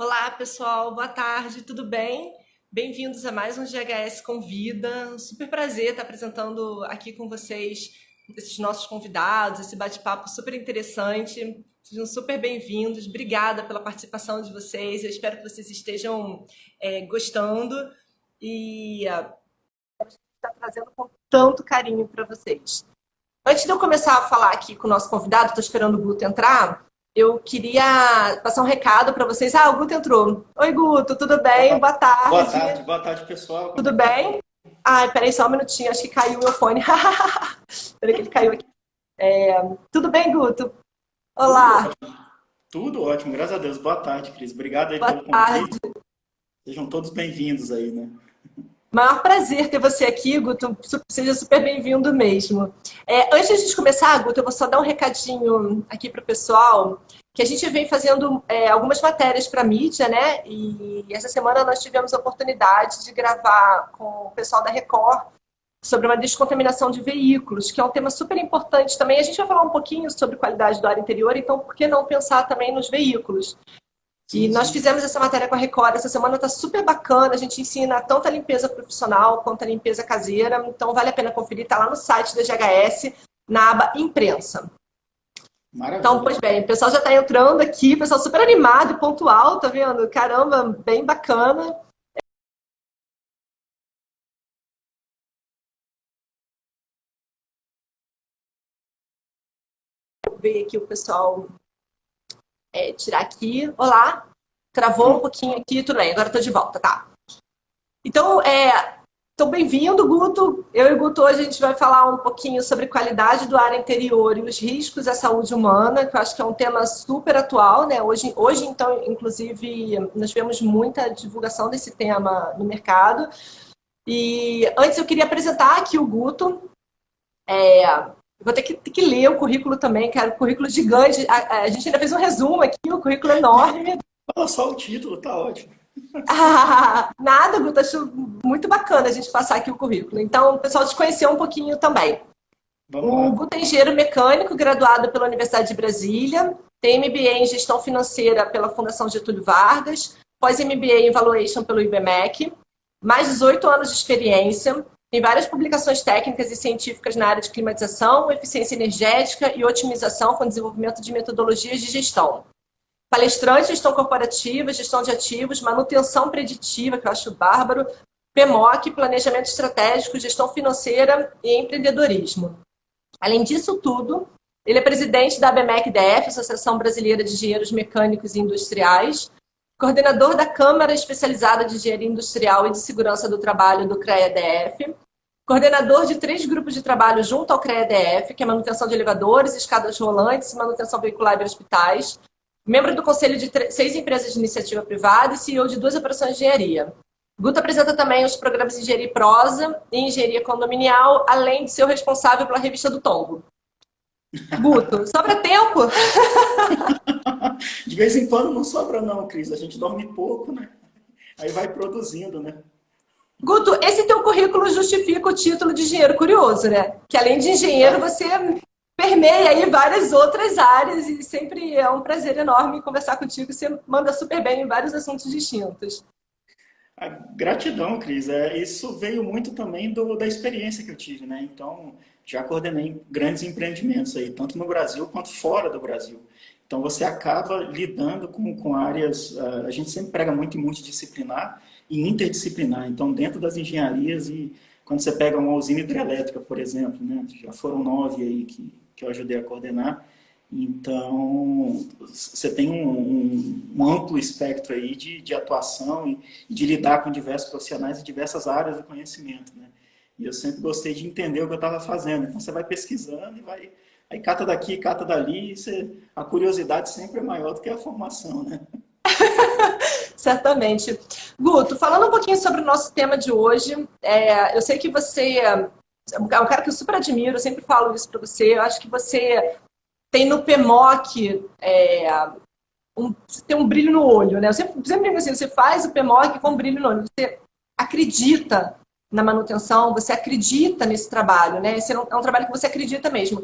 Olá, pessoal, boa tarde, tudo bem? Bem-vindos a mais um GHS Convida. Um super prazer estar apresentando aqui com vocês esses nossos convidados, esse bate-papo super interessante. Sejam super bem-vindos. Obrigada pela participação de vocês. Eu espero que vocês estejam gostando e está trazendo com tanto carinho para vocês. Antes de eu começar a falar aqui com o nosso convidado, estou esperando o Guto entrar. Eu queria passar um recado para vocês. Ah, o Guto entrou. Oi, Guto, tudo bem? Boa tarde. Boa tarde, pessoal. Como Tudo é que tá? bem? Ai, peraí só um minutinho, acho que caiu o meu fone. Peraí que ele caiu aqui. Tudo bem, Guto? Tudo Olá, ótimo, tudo ótimo, graças a Deus. Boa tarde, Cris. Obrigado aí boa pelo convite. tarde. Sejam todos bem-vindos aí, né? Maior prazer ter você aqui, Guto. Seja super bem-vindo mesmo. Antes de a gente começar, Guto, eu vou só dar um recadinho aqui para o pessoal, que a gente vem fazendo algumas matérias para a mídia, né? E essa semana nós tivemos a oportunidade de gravar com o pessoal da Record sobre uma descontaminação de veículos, que é um tema super importante também. A gente vai falar um pouquinho sobre qualidade do ar interior, então por que não pensar também nos veículos? E Sim, nós sim. fizemos essa matéria com a Record, essa semana está super bacana, a gente ensina tanto a limpeza profissional quanto a limpeza caseira, então vale a pena conferir, está lá no site da GHS, na aba imprensa. Então, Maravilha. pois bem, o pessoal já está entrando aqui, o pessoal super animado e pontual, tá vendo? Caramba, bem bacana. Vou ver aqui o pessoal tirar aqui. Olá, travou um Pronto. pouquinho aqui, tudo bem, agora estou de volta, tá? Então, então, bem-vindo, Guto. Eu e o Guto hoje a gente vai falar um pouquinho sobre qualidade do ar interior e os riscos à saúde humana, que eu acho que é um tema super atual, né? Hoje então, inclusive, nós vemos muita divulgação desse tema no mercado. E antes eu queria apresentar aqui o Guto. Vou ter que ler o currículo também, cara, o currículo gigante. A gente ainda fez um resumo aqui, o currículo é enorme. Fala só o título, tá ótimo. Nada, Guto, acho muito bacana a gente passar aqui o currículo. Então, o pessoal te conhecer um pouquinho também. Vamos O lá. Guto é engenheiro mecânico, graduado pela Universidade de Brasília, tem MBA em gestão financeira pela Fundação Getúlio Vargas, pós-MBA em Valuation pelo IBMEC, mais de 18 anos de experiência, tem várias publicações técnicas e científicas na área de climatização, eficiência energética e otimização com desenvolvimento de metodologias de gestão. Palestrante, gestão corporativa, gestão de ativos, manutenção preditiva, que eu acho bárbaro, PMOC, planejamento estratégico, gestão financeira e empreendedorismo. Além disso tudo, ele é presidente da ABMEC-DF, Associação Brasileira de Engenheiros Mecânicos e Industriais, coordenador da Câmara Especializada de Engenharia Industrial e de Segurança do Trabalho do CREA-DF, coordenador de 3 grupos de trabalho junto ao CREA-DF, que é manutenção de elevadores, escadas rolantes e manutenção veicular de hospitais, membro do conselho de 6 empresas de iniciativa privada e CEO de 2 operações de engenharia. Guto apresenta também os programas de Engenharia e Prosa e Engenharia Condominial, além de ser o responsável pela revista do Tombo. Guto, sobra tempo? De vez em quando não sobra não, Cris. A gente dorme pouco, né? Aí vai produzindo, né? Guto, esse teu currículo justifica o título de engenheiro curioso, né? Que além de engenheiro, Ah, você permeia aí várias outras áreas e sempre é um prazer enorme conversar contigo. Você manda super bem em vários assuntos distintos. a gratidão, Cris. Isso veio muito também da experiência que eu tive, né? Então, já coordenei grandes empreendimentos aí, tanto no Brasil quanto fora do Brasil. Então, você acaba lidando com áreas. A gente sempre prega muito em multidisciplinar e interdisciplinar. Então, dentro das engenharias, e quando você pega uma usina hidrelétrica, por exemplo, né? Já foram 9 aí que eu ajudei a coordenar. Então, você tem um amplo espectro aí de atuação e de lidar com diversos profissionais e diversas áreas do conhecimento, né? E eu sempre gostei de entender o que eu estava fazendo. Então, você vai pesquisando e vai... Aí cata daqui, cata dali, a curiosidade sempre é maior do que a formação, né? Certamente. Guto, falando um pouquinho sobre o nosso tema de hoje, eu sei que você é um cara que eu super admiro, eu sempre falo isso para você, eu acho que você tem no PMOC você tem um brilho no olho, né? Eu sempre digo assim, você faz o PMOC com um brilho no olho, você acredita na manutenção, você acredita nesse trabalho, né? Esse é um trabalho que você acredita mesmo.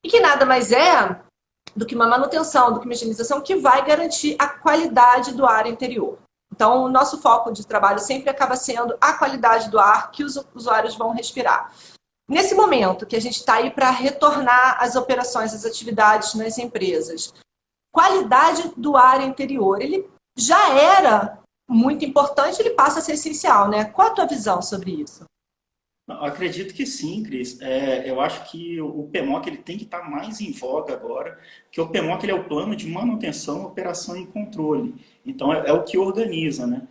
E que nada mais é do que uma manutenção, do que uma higienização, que vai garantir a qualidade do ar interior. Então, o nosso foco de trabalho sempre acaba sendo a qualidade do ar que os usuários vão respirar. Nesse momento que a gente está aí para retornar às operações, às atividades nas empresas, qualidade do ar interior, ele já era muito importante, ele passa a ser essencial, né? Qual a tua visão sobre isso? Eu acredito que sim, Cris. Eu acho que o PMOC ele tem que estar mais em voga agora, que o PMOC ele é o plano de manutenção, operação e controle. Então, é o que organiza, né?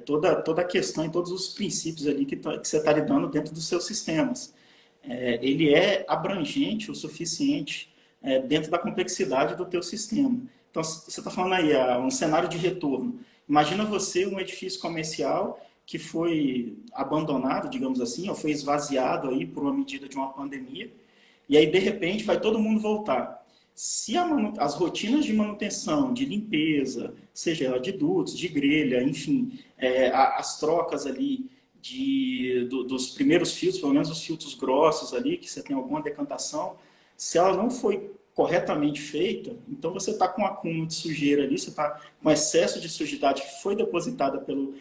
Toda a questão e todos os princípios ali que você está lidando dentro dos seus sistemas. Ele é abrangente o suficiente dentro da complexidade do teu sistema. Então, você está falando aí, um cenário de retorno. Imagina você, um edifício comercial que foi abandonado, digamos assim, ou foi esvaziado aí por uma medida de uma pandemia, e aí, de repente, vai todo mundo voltar. Se as rotinas de manutenção, de limpeza, seja ela de dutos, de grelha, enfim, as trocas ali dos primeiros filtros, pelo menos os filtros grossos ali, que você tem alguma decantação, se ela não foi corretamente feita, então você está com um acúmulo de sujeira ali, você está com excesso de sujidade que foi depositada pelo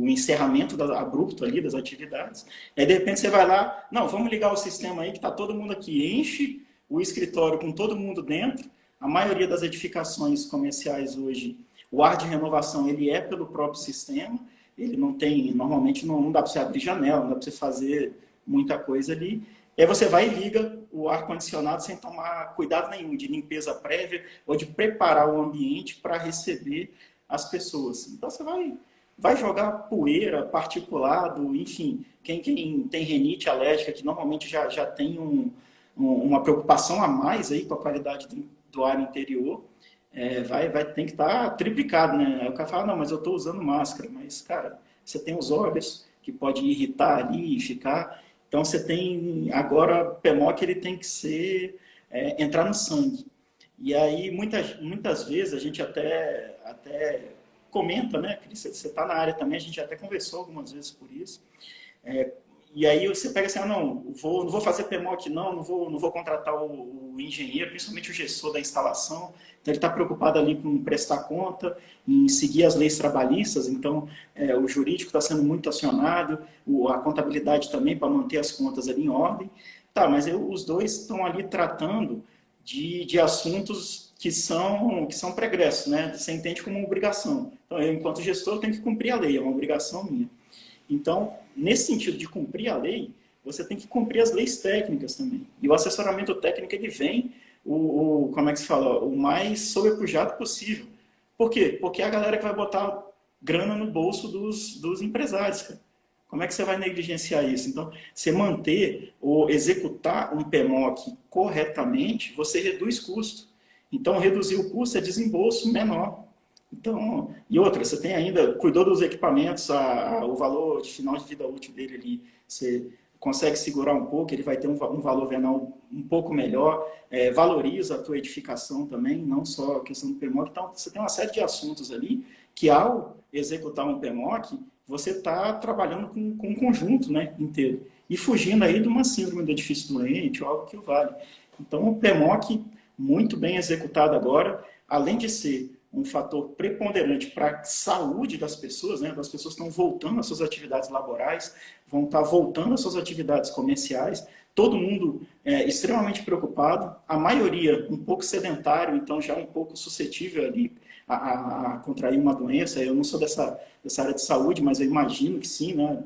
encerramento abrupto ali das atividades. Aí, de repente, você vai lá, não, vamos ligar o sistema aí, que está todo mundo aqui, enche o escritório com todo mundo dentro. A maioria das edificações comerciais hoje, o ar de renovação, ele é pelo próprio sistema, ele não tem, normalmente não dá para você abrir janela, não dá para você fazer muita coisa ali. Aí você vai e liga o ar-condicionado sem tomar cuidado nenhum de limpeza prévia ou de preparar o ambiente para receber as pessoas. Então você vai jogar poeira, particulado, enfim. Quem tem rinite alérgica, que normalmente já tem uma preocupação a mais aí com a qualidade do ar interior, tem que estar triplicado, né? Aí o cara fala, não, mas eu estou usando máscara. Mas, cara, você tem os óleos que pode irritar ali e ficar... Então, você tem, agora, o PMOC ele tem que entrar no sangue. E aí, muitas vezes, a gente até comenta, né? Você está na área também, a gente até conversou algumas vezes por isso. E aí, você pega assim, não vou fazer PMOC, não vou contratar o engenheiro, principalmente o gestor da instalação. Então, ele está preocupado ali com prestar conta, em seguir as leis trabalhistas. Então, o jurídico está sendo muito acionado, a contabilidade também, para manter as contas ali em ordem. Tá, mas os dois estão ali tratando de assuntos que são pregressos, né? Você entende como uma obrigação. Então, eu, enquanto gestor, tenho que cumprir a lei, é uma obrigação minha. Então, nesse sentido de cumprir a lei, você tem que cumprir as leis técnicas também. E o assessoramento técnico, ele vem, como é que se fala, o mais sobrepujado possível. Por quê? Porque é a galera que vai botar grana no bolso dos empresários, cara. Como é que você vai negligenciar isso? Então, você manter ou executar um PMOC corretamente, você reduz custo. Então, reduzir o custo é desembolso menor. Então, e outra, você tem ainda, cuidou dos equipamentos, o valor de final de vida útil dele ali, você consegue segurar um pouco, ele vai ter um valor venal um pouco melhor, valoriza a tua edificação também, não só a questão do PMOC. Então, você tem uma série de assuntos ali que, ao executar um PMOC, você está trabalhando com um conjunto, né, inteiro, e fugindo aí de uma síndrome do edifício doente ou algo que o vale. Então, o PMOC, muito bem executado agora, além de ser um fator preponderante para a saúde das pessoas, né? As pessoas estão voltando às suas atividades laborais, vão estar voltando às suas atividades comerciais, todo mundo extremamente preocupado, a maioria um pouco sedentário, então já um pouco suscetível ali a contrair uma doença. Eu não sou dessa área de saúde, mas eu imagino que sim, né?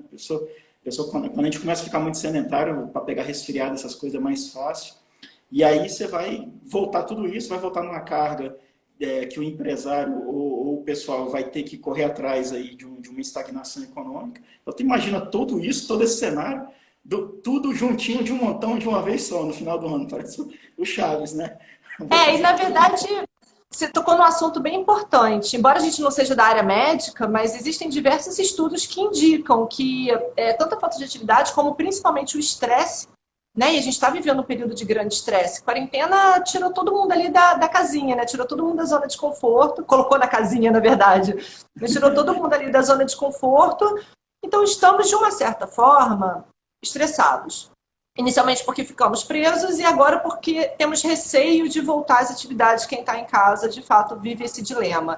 Quando a gente começa a ficar muito sedentário, para pegar resfriado, essas coisas é mais fácil. E aí você vai voltar tudo isso, vai voltar numa carga que o empresário ou o pessoal vai ter que correr atrás aí de uma estagnação econômica. Então, tu imagina tudo isso, todo esse cenário, tudo juntinho de um montão de uma vez só, no final do ano. Parece o Chaves, né? E na verdade, você tocou num assunto bem importante. Embora a gente não seja da área médica, mas existem diversos estudos que indicam que tanto a falta de atividade como principalmente o estresse, né? E a gente está vivendo um período de grande estresse. Quarentena tirou todo mundo ali da casinha, né? Tirou todo mundo da zona de conforto. Colocou na casinha, na verdade. Mas tirou todo mundo ali da zona de conforto. Então, estamos, de uma certa forma, estressados. Inicialmente porque ficamos presos e agora porque temos receio de voltar às atividades. Quem está em casa, de fato, vive esse dilema.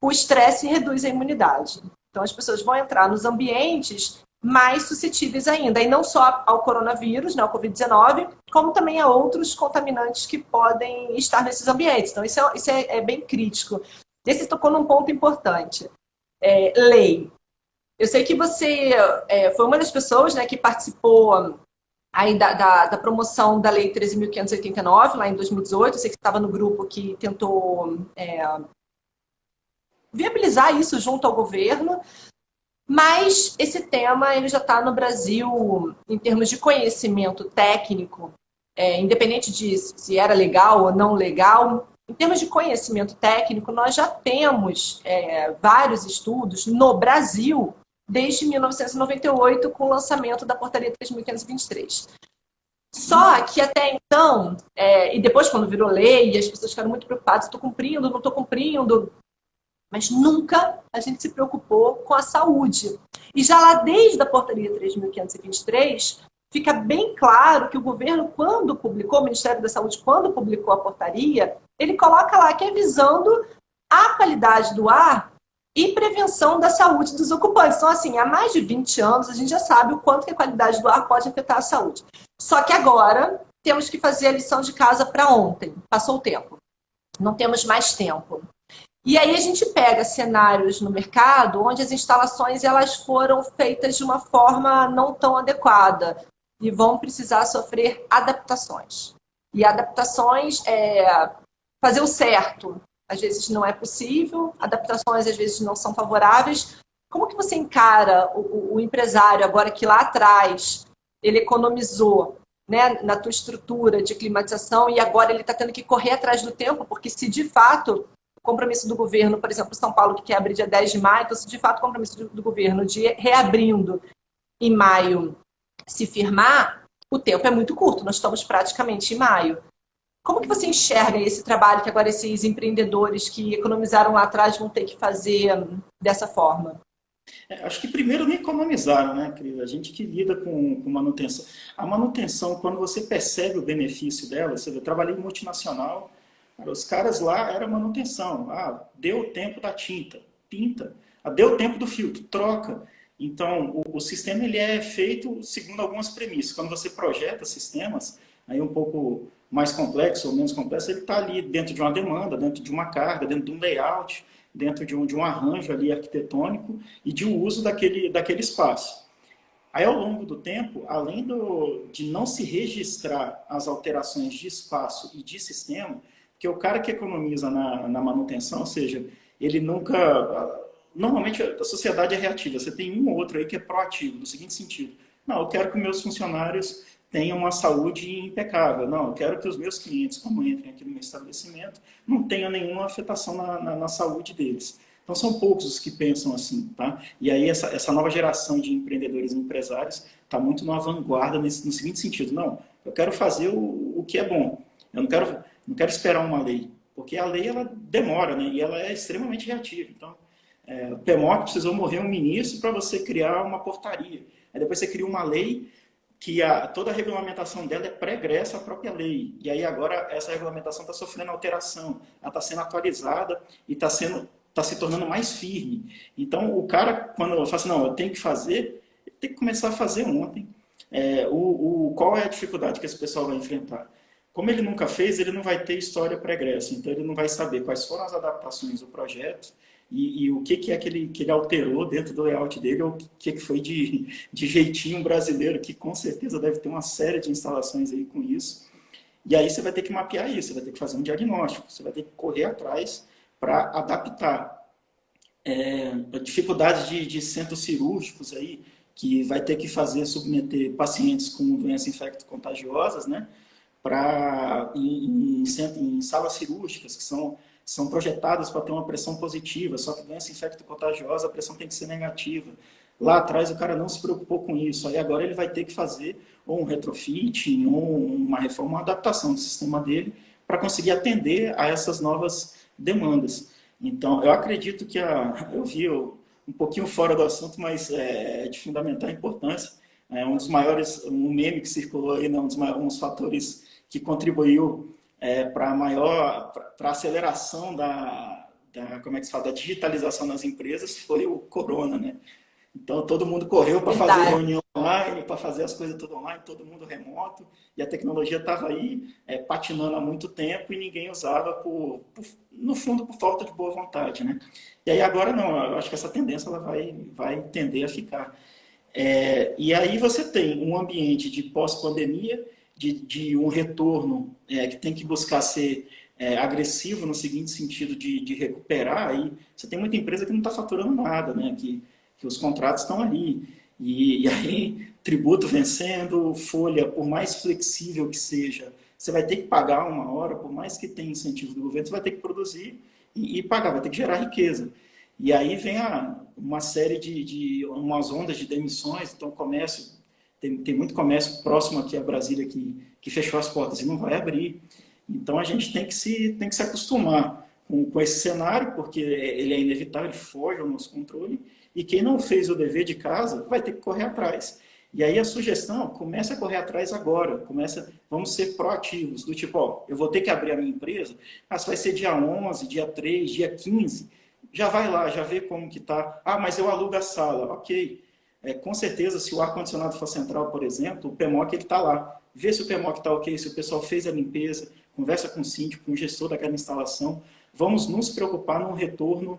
O estresse reduz a imunidade. Então, as pessoas vão entrar nos ambientes mais suscetíveis ainda, e não só ao coronavírus, né, ao Covid-19, como também a outros contaminantes que podem estar nesses ambientes. Então, isso é bem crítico. Esse tocou num ponto importante. Lei. Eu sei que você foi uma das pessoas, né, que participou aí da promoção da Lei 13.589, lá em 2018. Eu sei que você estava no grupo que tentou viabilizar isso junto ao governo. Mas esse tema ele já está no Brasil, em termos de conhecimento técnico, independente de se era legal ou não legal, em termos de conhecimento técnico, nós já temos vários estudos no Brasil desde 1998, com o lançamento da Portaria 3.523. Só que até então, e depois quando virou lei, as pessoas ficaram muito preocupadas, estou cumprindo, não estou cumprindo, mas nunca a gente se preocupou com a saúde. E já lá desde a Portaria 3.523, fica bem claro que o governo, quando publicou, o Ministério da Saúde, quando publicou a portaria, ele coloca lá que é visando a qualidade do ar e prevenção da saúde dos ocupantes. Então, assim, há mais de 20 anos a gente já sabe o quanto que a qualidade do ar pode afetar a saúde. Só que agora temos que fazer a lição de casa para ontem. Passou o tempo. Não temos mais tempo. E aí a gente pega cenários no mercado onde as instalações elas foram feitas de uma forma não tão adequada e vão precisar sofrer adaptações. E adaptações, fazer o certo, às vezes não é possível, adaptações às vezes não são favoráveis. Como que você encara o empresário agora que lá atrás ele economizou, né, na tua estrutura de climatização e agora ele está tendo que correr atrás do tempo, porque se de fato o compromisso do governo, por exemplo, São Paulo, que quer abrir dia 10 de maio, então se de fato o compromisso do governo de reabrindo em maio se firmar, o tempo é muito curto, nós estamos praticamente em maio. Como que você enxerga esse trabalho que agora esses empreendedores que economizaram lá atrás vão ter que fazer dessa forma? Acho que primeiro não economizaram, né, Cris? A gente que lida com manutenção. A manutenção, quando você percebe o benefício dela, você vê, eu trabalhei em multinacional, cara, os caras lá era manutenção. Deu o tempo da tinta, pinta. Deu o tempo do filtro, troca. Então, o sistema ele é feito segundo algumas premissas. Quando você projeta sistemas, aí um pouco mais complexo ou menos complexo, ele está ali dentro de uma demanda, dentro de uma carga, dentro de um layout, dentro de um arranjo ali arquitetônico e de um uso daquele espaço. Aí, ao longo do tempo, além de não se registrar as alterações de espaço e de sistema, que o cara que economiza na manutenção, ou seja, ele nunca... Normalmente a sociedade é reativa, você tem um ou outro aí que é proativo, no seguinte sentido: não, eu quero que meus funcionários tenham uma saúde impecável, não, eu quero que os meus clientes, quando entrem aqui no meu estabelecimento, não tenham nenhuma afetação na saúde deles. Então são poucos os que pensam assim, tá? E aí essa nova geração de empreendedores e empresários está muito na vanguarda no seguinte sentido: não, eu quero fazer o que é bom, eu não quero esperar uma lei, porque a lei ela demora, né? E ela é extremamente reativa. Então, o PMOC precisou morrer um ministro para você criar uma portaria. Aí depois você cria uma lei que toda a regulamentação dela é pregressa à própria lei. E aí agora essa regulamentação está sofrendo alteração, ela está sendo atualizada e está se tornando mais firme. Então o cara, quando fala assim, não, eu tenho que fazer, ele tem que começar a fazer ontem. Qual é a dificuldade que esse pessoal vai enfrentar? Como ele nunca fez, ele não vai ter história pregressa, então ele não vai saber quais foram as adaptações do projeto, e o que é que ele alterou dentro do layout dele, ou o que foi de jeitinho brasileiro, que com certeza deve ter uma série de instalações aí com isso. E aí você vai ter que mapear isso, você vai ter que fazer um diagnóstico, você vai ter que correr atrás para adaptar. Dificuldades de centros cirúrgicos aí, que vai ter que submeter pacientes com doenças infecto-contagiosas, né, em salas cirúrgicas que são projetadas para ter uma pressão positiva, só que doença infecto-contagiosa, a pressão tem que ser negativa. Lá atrás o cara não se preocupou com isso, aí agora ele vai ter que fazer ou um retrofit, ou uma reforma, uma adaptação do sistema dele para conseguir atender a essas novas demandas. Então, eu acredito que eu vi um pouquinho fora do assunto, mas é de fundamental importância. Um dos maiores, um meme que circulou aí, né, um dos fatores que contribuiu para a aceleração como é que se fala, da digitalização das empresas foi o corona, né? Então, todo mundo correu para fazer reunião online, para fazer as coisas tudo online, todo mundo remoto, e a tecnologia estava aí patinando há muito tempo e ninguém usava, no fundo, por falta de boa vontade, né? E aí agora não, eu acho que essa tendência ela vai tender a ficar. E aí você tem um ambiente de pós-pandemia, de um retorno que tem que buscar ser agressivo no seguinte sentido de recuperar. Aí você tem muita empresa que não está faturando nada, né? Que os contratos estão ali. E aí, tributo vencendo, folha, por mais flexível que seja, você vai ter que pagar uma hora, por mais que tenha incentivo do governo, você vai ter que produzir e pagar, vai ter que gerar riqueza. E aí vem uma série umas ondas de demissões, então comércio, tem muito comércio próximo aqui a Brasília que fechou as portas e não vai abrir. Então a gente tem que se acostumar com esse cenário, porque ele é inevitável, ele foge ao nosso controle, e quem não fez o dever de casa vai ter que correr atrás. E aí a sugestão, começa a correr atrás agora, vamos ser proativos, do tipo, ó, eu vou ter que abrir a minha empresa, mas vai ser dia 11, dia 3, dia 15, já vai lá, já vê como que tá. Ah, mas eu alugo a sala, ok. Com certeza, se o ar-condicionado for central, por exemplo, o PMOC ele está lá. Vê se o PMOC está ok, se o pessoal fez a limpeza, conversa com o síndico, com o gestor daquela instalação. Vamos nos preocupar num retorno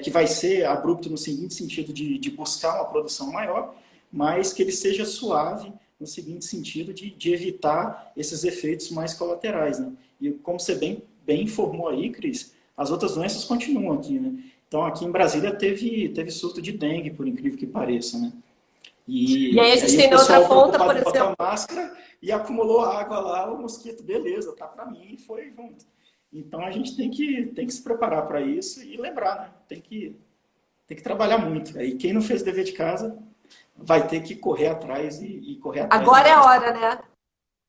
que vai ser abrupto no seguinte sentido de buscar uma produção maior, mas que ele seja suave no seguinte sentido de evitar esses efeitos mais colaterais, né? E como você bem informou aí, Cris, as outras doenças continuam aqui, né? Então, aqui em Brasília teve surto de dengue, por incrível que pareça, né? E aí a gente tem na outra ponta, por exemplo... botar máscara e acumulou água lá, o mosquito, beleza, tá para mim, e foi junto. Então, a gente tem que se preparar para isso e lembrar, né? Tem que trabalhar muito. E quem não fez o dever de casa vai ter que correr atrás e correr atrás. Agora é a hora, né?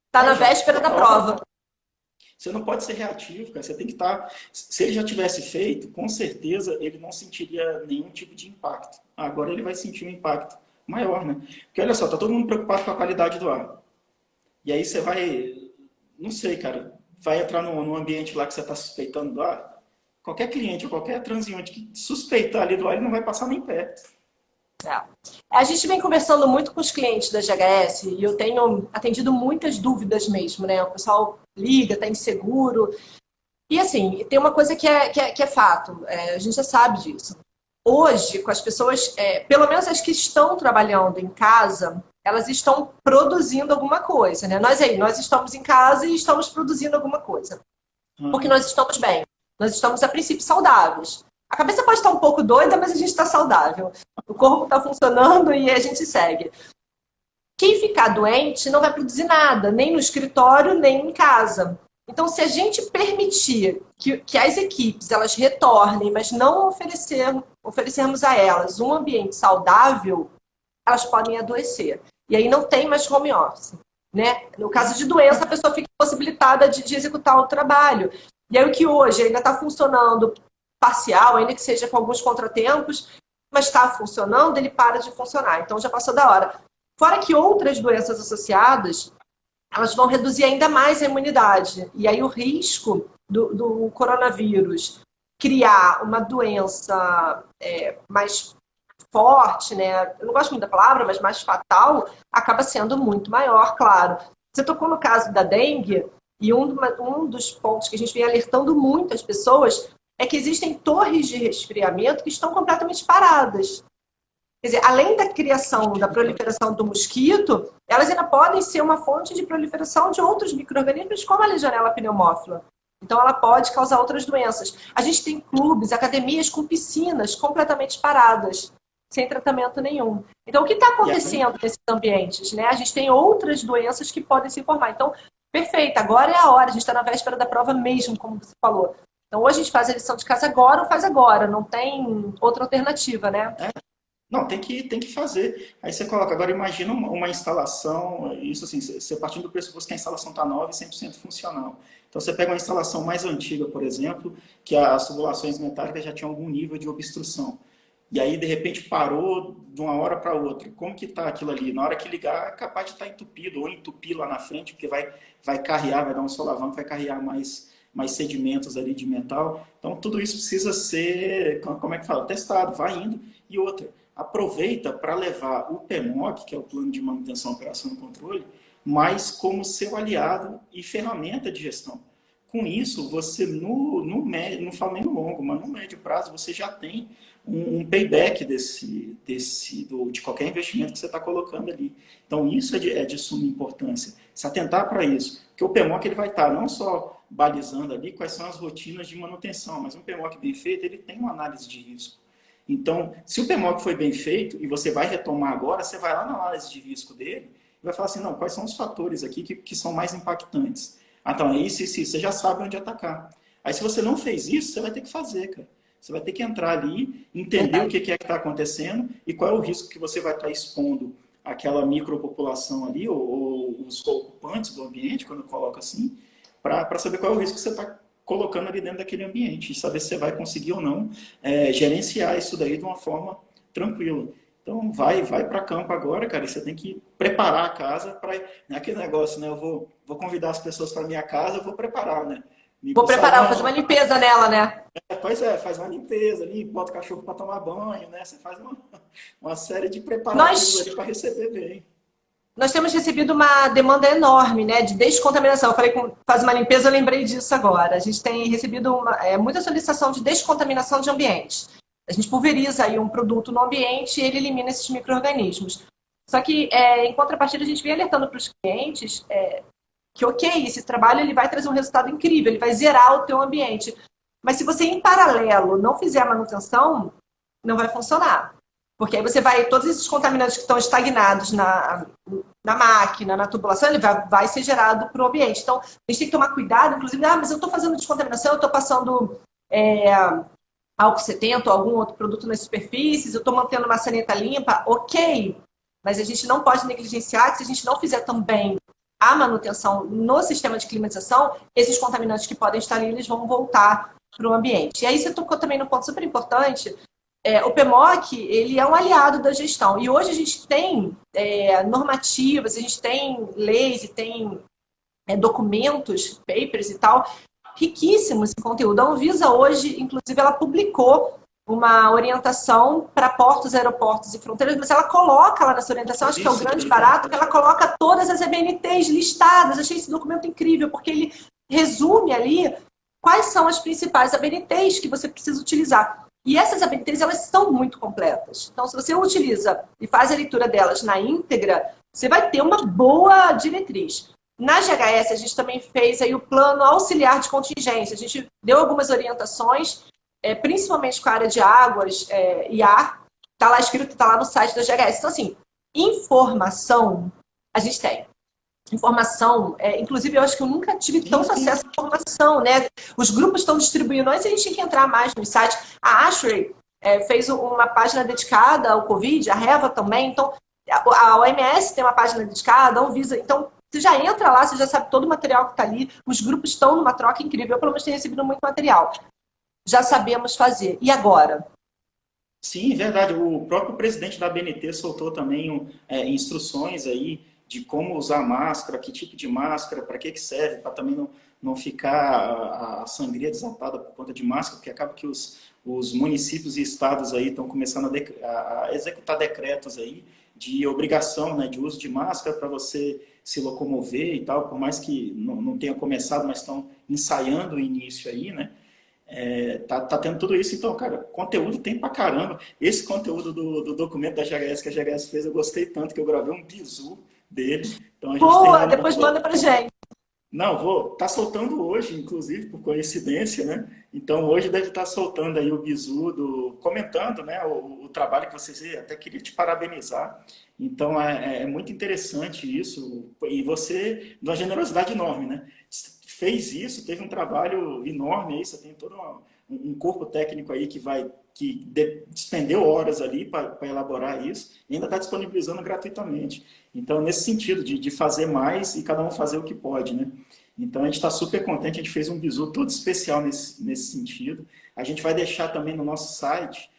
Tá na véspera da prova. Você não pode ser reativo, cara. Você tem que estar... Se ele já tivesse feito, com certeza ele não sentiria nenhum tipo de impacto. Agora ele vai sentir um impacto maior, né? Porque olha só, tá todo mundo preocupado com a qualidade do ar. E aí você vai... Não sei, cara. Vai entrar num ambiente lá que você está suspeitando do ar. Qualquer cliente ou qualquer transeunte que suspeitar ali do ar, ele não vai passar nem perto. A gente vem conversando muito com os clientes da GHS e eu tenho atendido muitas dúvidas mesmo, né? O pessoal liga, está inseguro. E assim, tem uma coisa que é fato, a gente já sabe disso. Hoje, com as pessoas, pelo menos as que estão trabalhando em casa, elas estão produzindo alguma coisa, né? Nós estamos em casa e estamos produzindo alguma coisa. Porque nós estamos bem. Nós estamos, a princípio, saudáveis. A cabeça pode estar um pouco doida, mas a gente está saudável. O corpo está funcionando e a gente segue. Quem ficar doente não vai produzir nada, nem no escritório, nem em casa. Então, se a gente permitir que as equipes elas retornem, mas não oferecermos a elas um ambiente saudável, elas podem adoecer. E aí não tem mais home office, né? No caso de doença, a pessoa fica impossibilitada de executar o trabalho. E aí o que hoje ainda está funcionando parcial, ainda que seja com alguns contratempos, mas está funcionando, ele para de funcionar. Então já passou da hora. Fora que outras doenças associadas, elas vão reduzir ainda mais a imunidade. E aí o risco do coronavírus criar uma doença mais forte, né? Eu não gosto muito da palavra, mas mais fatal, acaba sendo muito maior, claro. Você tocou no caso da dengue, e um dos pontos que a gente vem alertando muito as pessoas é que existem torres de resfriamento que estão completamente paradas. Quer dizer, além da criação, da proliferação do mosquito, elas ainda podem ser uma fonte de proliferação de outros micro-organismos, como a Legionella pneumófila. Então, ela pode causar outras doenças. A gente tem clubes, academias com piscinas completamente paradas, sem tratamento nenhum. Então, o que está acontecendo nesses ambientes? Né? A gente tem outras doenças que podem se formar. Então, perfeito, agora é a hora, a gente está na véspera da prova mesmo, como você falou. Então, ou a gente faz a lição de casa agora ou faz agora, não tem outra alternativa, né? Não, tem que fazer. Aí você coloca, agora imagina uma instalação, isso assim, você partindo do pressuposto que a instalação está nova e 100% funcional. Então você pega uma instalação mais antiga, por exemplo, que as tubulações metálicas já tinham algum nível de obstrução. e aí de repente parou de uma hora para outra. Como que está aquilo ali? Na hora que ligar, é capaz de estar entupido, ou entupir lá na frente, porque vai carrear, vai dar um solavanco, vai carregar mais sedimentos ali de metal. Então, tudo isso precisa ser, como é que fala, testado, vai indo. E outra, aproveita para levar o PMOC, que é o Plano de Manutenção, Operação e Controle, mais como seu aliado e ferramenta de gestão. Com isso, você, não falo nem no longo, mas no médio prazo, você já tem um payback de qualquer investimento que você está colocando ali. Então, isso é de suma importância. Se atentar para isso, porque o PMOC ele vai estar não só balizando ali quais são as rotinas de manutenção, mas um PMOC bem feito, ele tem uma análise de risco. Então, se o PMOC foi bem feito e você vai retomar agora, você vai lá na análise de risco dele e vai falar assim, não, quais são os fatores aqui que são mais impactantes? Ah, então, é isso, você já sabe onde atacar. Aí, se você não fez isso, você vai ter que fazer, cara. Você vai ter que entrar ali, entender o que é que está acontecendo e qual é o risco que você vai estar expondo àquela micropopulação ali, ou os ocupantes do ambiente, quando eu coloco assim, para saber qual é o risco que você está colocando ali dentro daquele ambiente e saber se você vai conseguir ou não gerenciar isso daí de uma forma tranquila. Então, vai para campo agora, cara, e você tem que preparar a casa para aquele negócio, né? Eu vou convidar as pessoas para minha casa, eu vou preparar, né? Vou preparar, vou fazer uma limpeza nela, né? Pois é, faz uma limpeza ali, bota o cachorro para tomar banho, né? Você faz uma série de preparativos ali para receber bem. Nós temos recebido uma demanda enorme, né, de descontaminação. Eu falei que faz uma limpeza, eu lembrei disso agora. A gente tem recebido muita solicitação de descontaminação de ambientes. A gente pulveriza aí um produto no ambiente e ele elimina esses micro-organismos. Só que, em contrapartida, a gente vem alertando para os clientes que, ok, esse trabalho ele vai trazer um resultado incrível, ele vai zerar o teu ambiente. Mas se você, em paralelo, não fizer a manutenção, não vai funcionar. Porque aí você vai, todos esses contaminantes que estão estagnados na máquina, na tubulação, ele vai ser gerado para o ambiente. Então, a gente tem que tomar cuidado, inclusive, mas eu estou fazendo descontaminação, eu estou passando álcool 70 ou algum outro produto nas superfícies, eu estou mantendo uma sanita limpa, ok. Mas a gente não pode negligenciar que se a gente não fizer também a manutenção no sistema de climatização, esses contaminantes que podem estar ali, eles vão voltar para o ambiente. E aí você tocou também num ponto super importante. O PMOC, ele é um aliado da gestão. E hoje a gente tem normativas, a gente tem leis e tem documentos, papers e tal, riquíssimos em conteúdo. A Anvisa hoje, inclusive, ela publicou uma orientação para portos, aeroportos e fronteiras, mas ela coloca lá nessa orientação, acho que é o grande barato, que ela coloca todas as ABNTs listadas. Achei esse documento incrível, porque ele resume ali quais são as principais ABNTs que você precisa utilizar. E essas ABNTs, elas são muito completas. Então, se você utiliza e faz a leitura delas na íntegra, você vai ter uma boa diretriz. Na GHS, a gente também fez aí o plano auxiliar de contingência. A gente deu algumas orientações, principalmente com a área de águas e ar. Está lá escrito, está lá no site da GHS. Então, assim, informação a gente tem. Informação, inclusive eu acho que eu nunca tive tanto acesso à informação, né? Os grupos estão distribuindo, antes a gente tinha que entrar mais nos sites. A Ashray fez uma página dedicada ao Covid, a Reva também, então a OMS tem uma página dedicada, a Anvisa, então você já entra lá, você já sabe todo o material que está ali, os grupos estão numa troca incrível, eu pelo menos tenho recebido muito material. Já sabemos fazer. E agora? Sim, verdade. O próprio presidente da ABNT soltou também instruções aí de como usar máscara, que tipo de máscara, para que serve, para também não ficar a sangria desatada por conta de máscara, porque acaba que os municípios e estados aí estão começando a executar decretos aí de obrigação, né, de uso de máscara para você se locomover e tal, por mais que não tenha começado, mas estão ensaiando o início aí, né? Tá tendo tudo isso, então, cara, conteúdo tem pra caramba. Esse conteúdo do documento da GHS que a GHS fez, eu gostei tanto que eu gravei um bizu dele. Então, a gente boa, depois manda pra gente. Não, tá soltando hoje, inclusive, por coincidência, né? Então, hoje deve estar soltando aí o bizu, comentando, né, o trabalho que vocês fez, até queria te parabenizar. Então, é muito interessante isso, e você, de uma generosidade enorme, né? Fez isso, teve um trabalho enorme aí, você tem todo um corpo técnico aí que despendeu horas ali para elaborar isso e ainda está disponibilizando gratuitamente. Então, nesse sentido de fazer mais e cada um fazer o que pode, né? Então, a gente está super contente, a gente fez um bizu todo especial nesse sentido. A gente vai deixar também no nosso site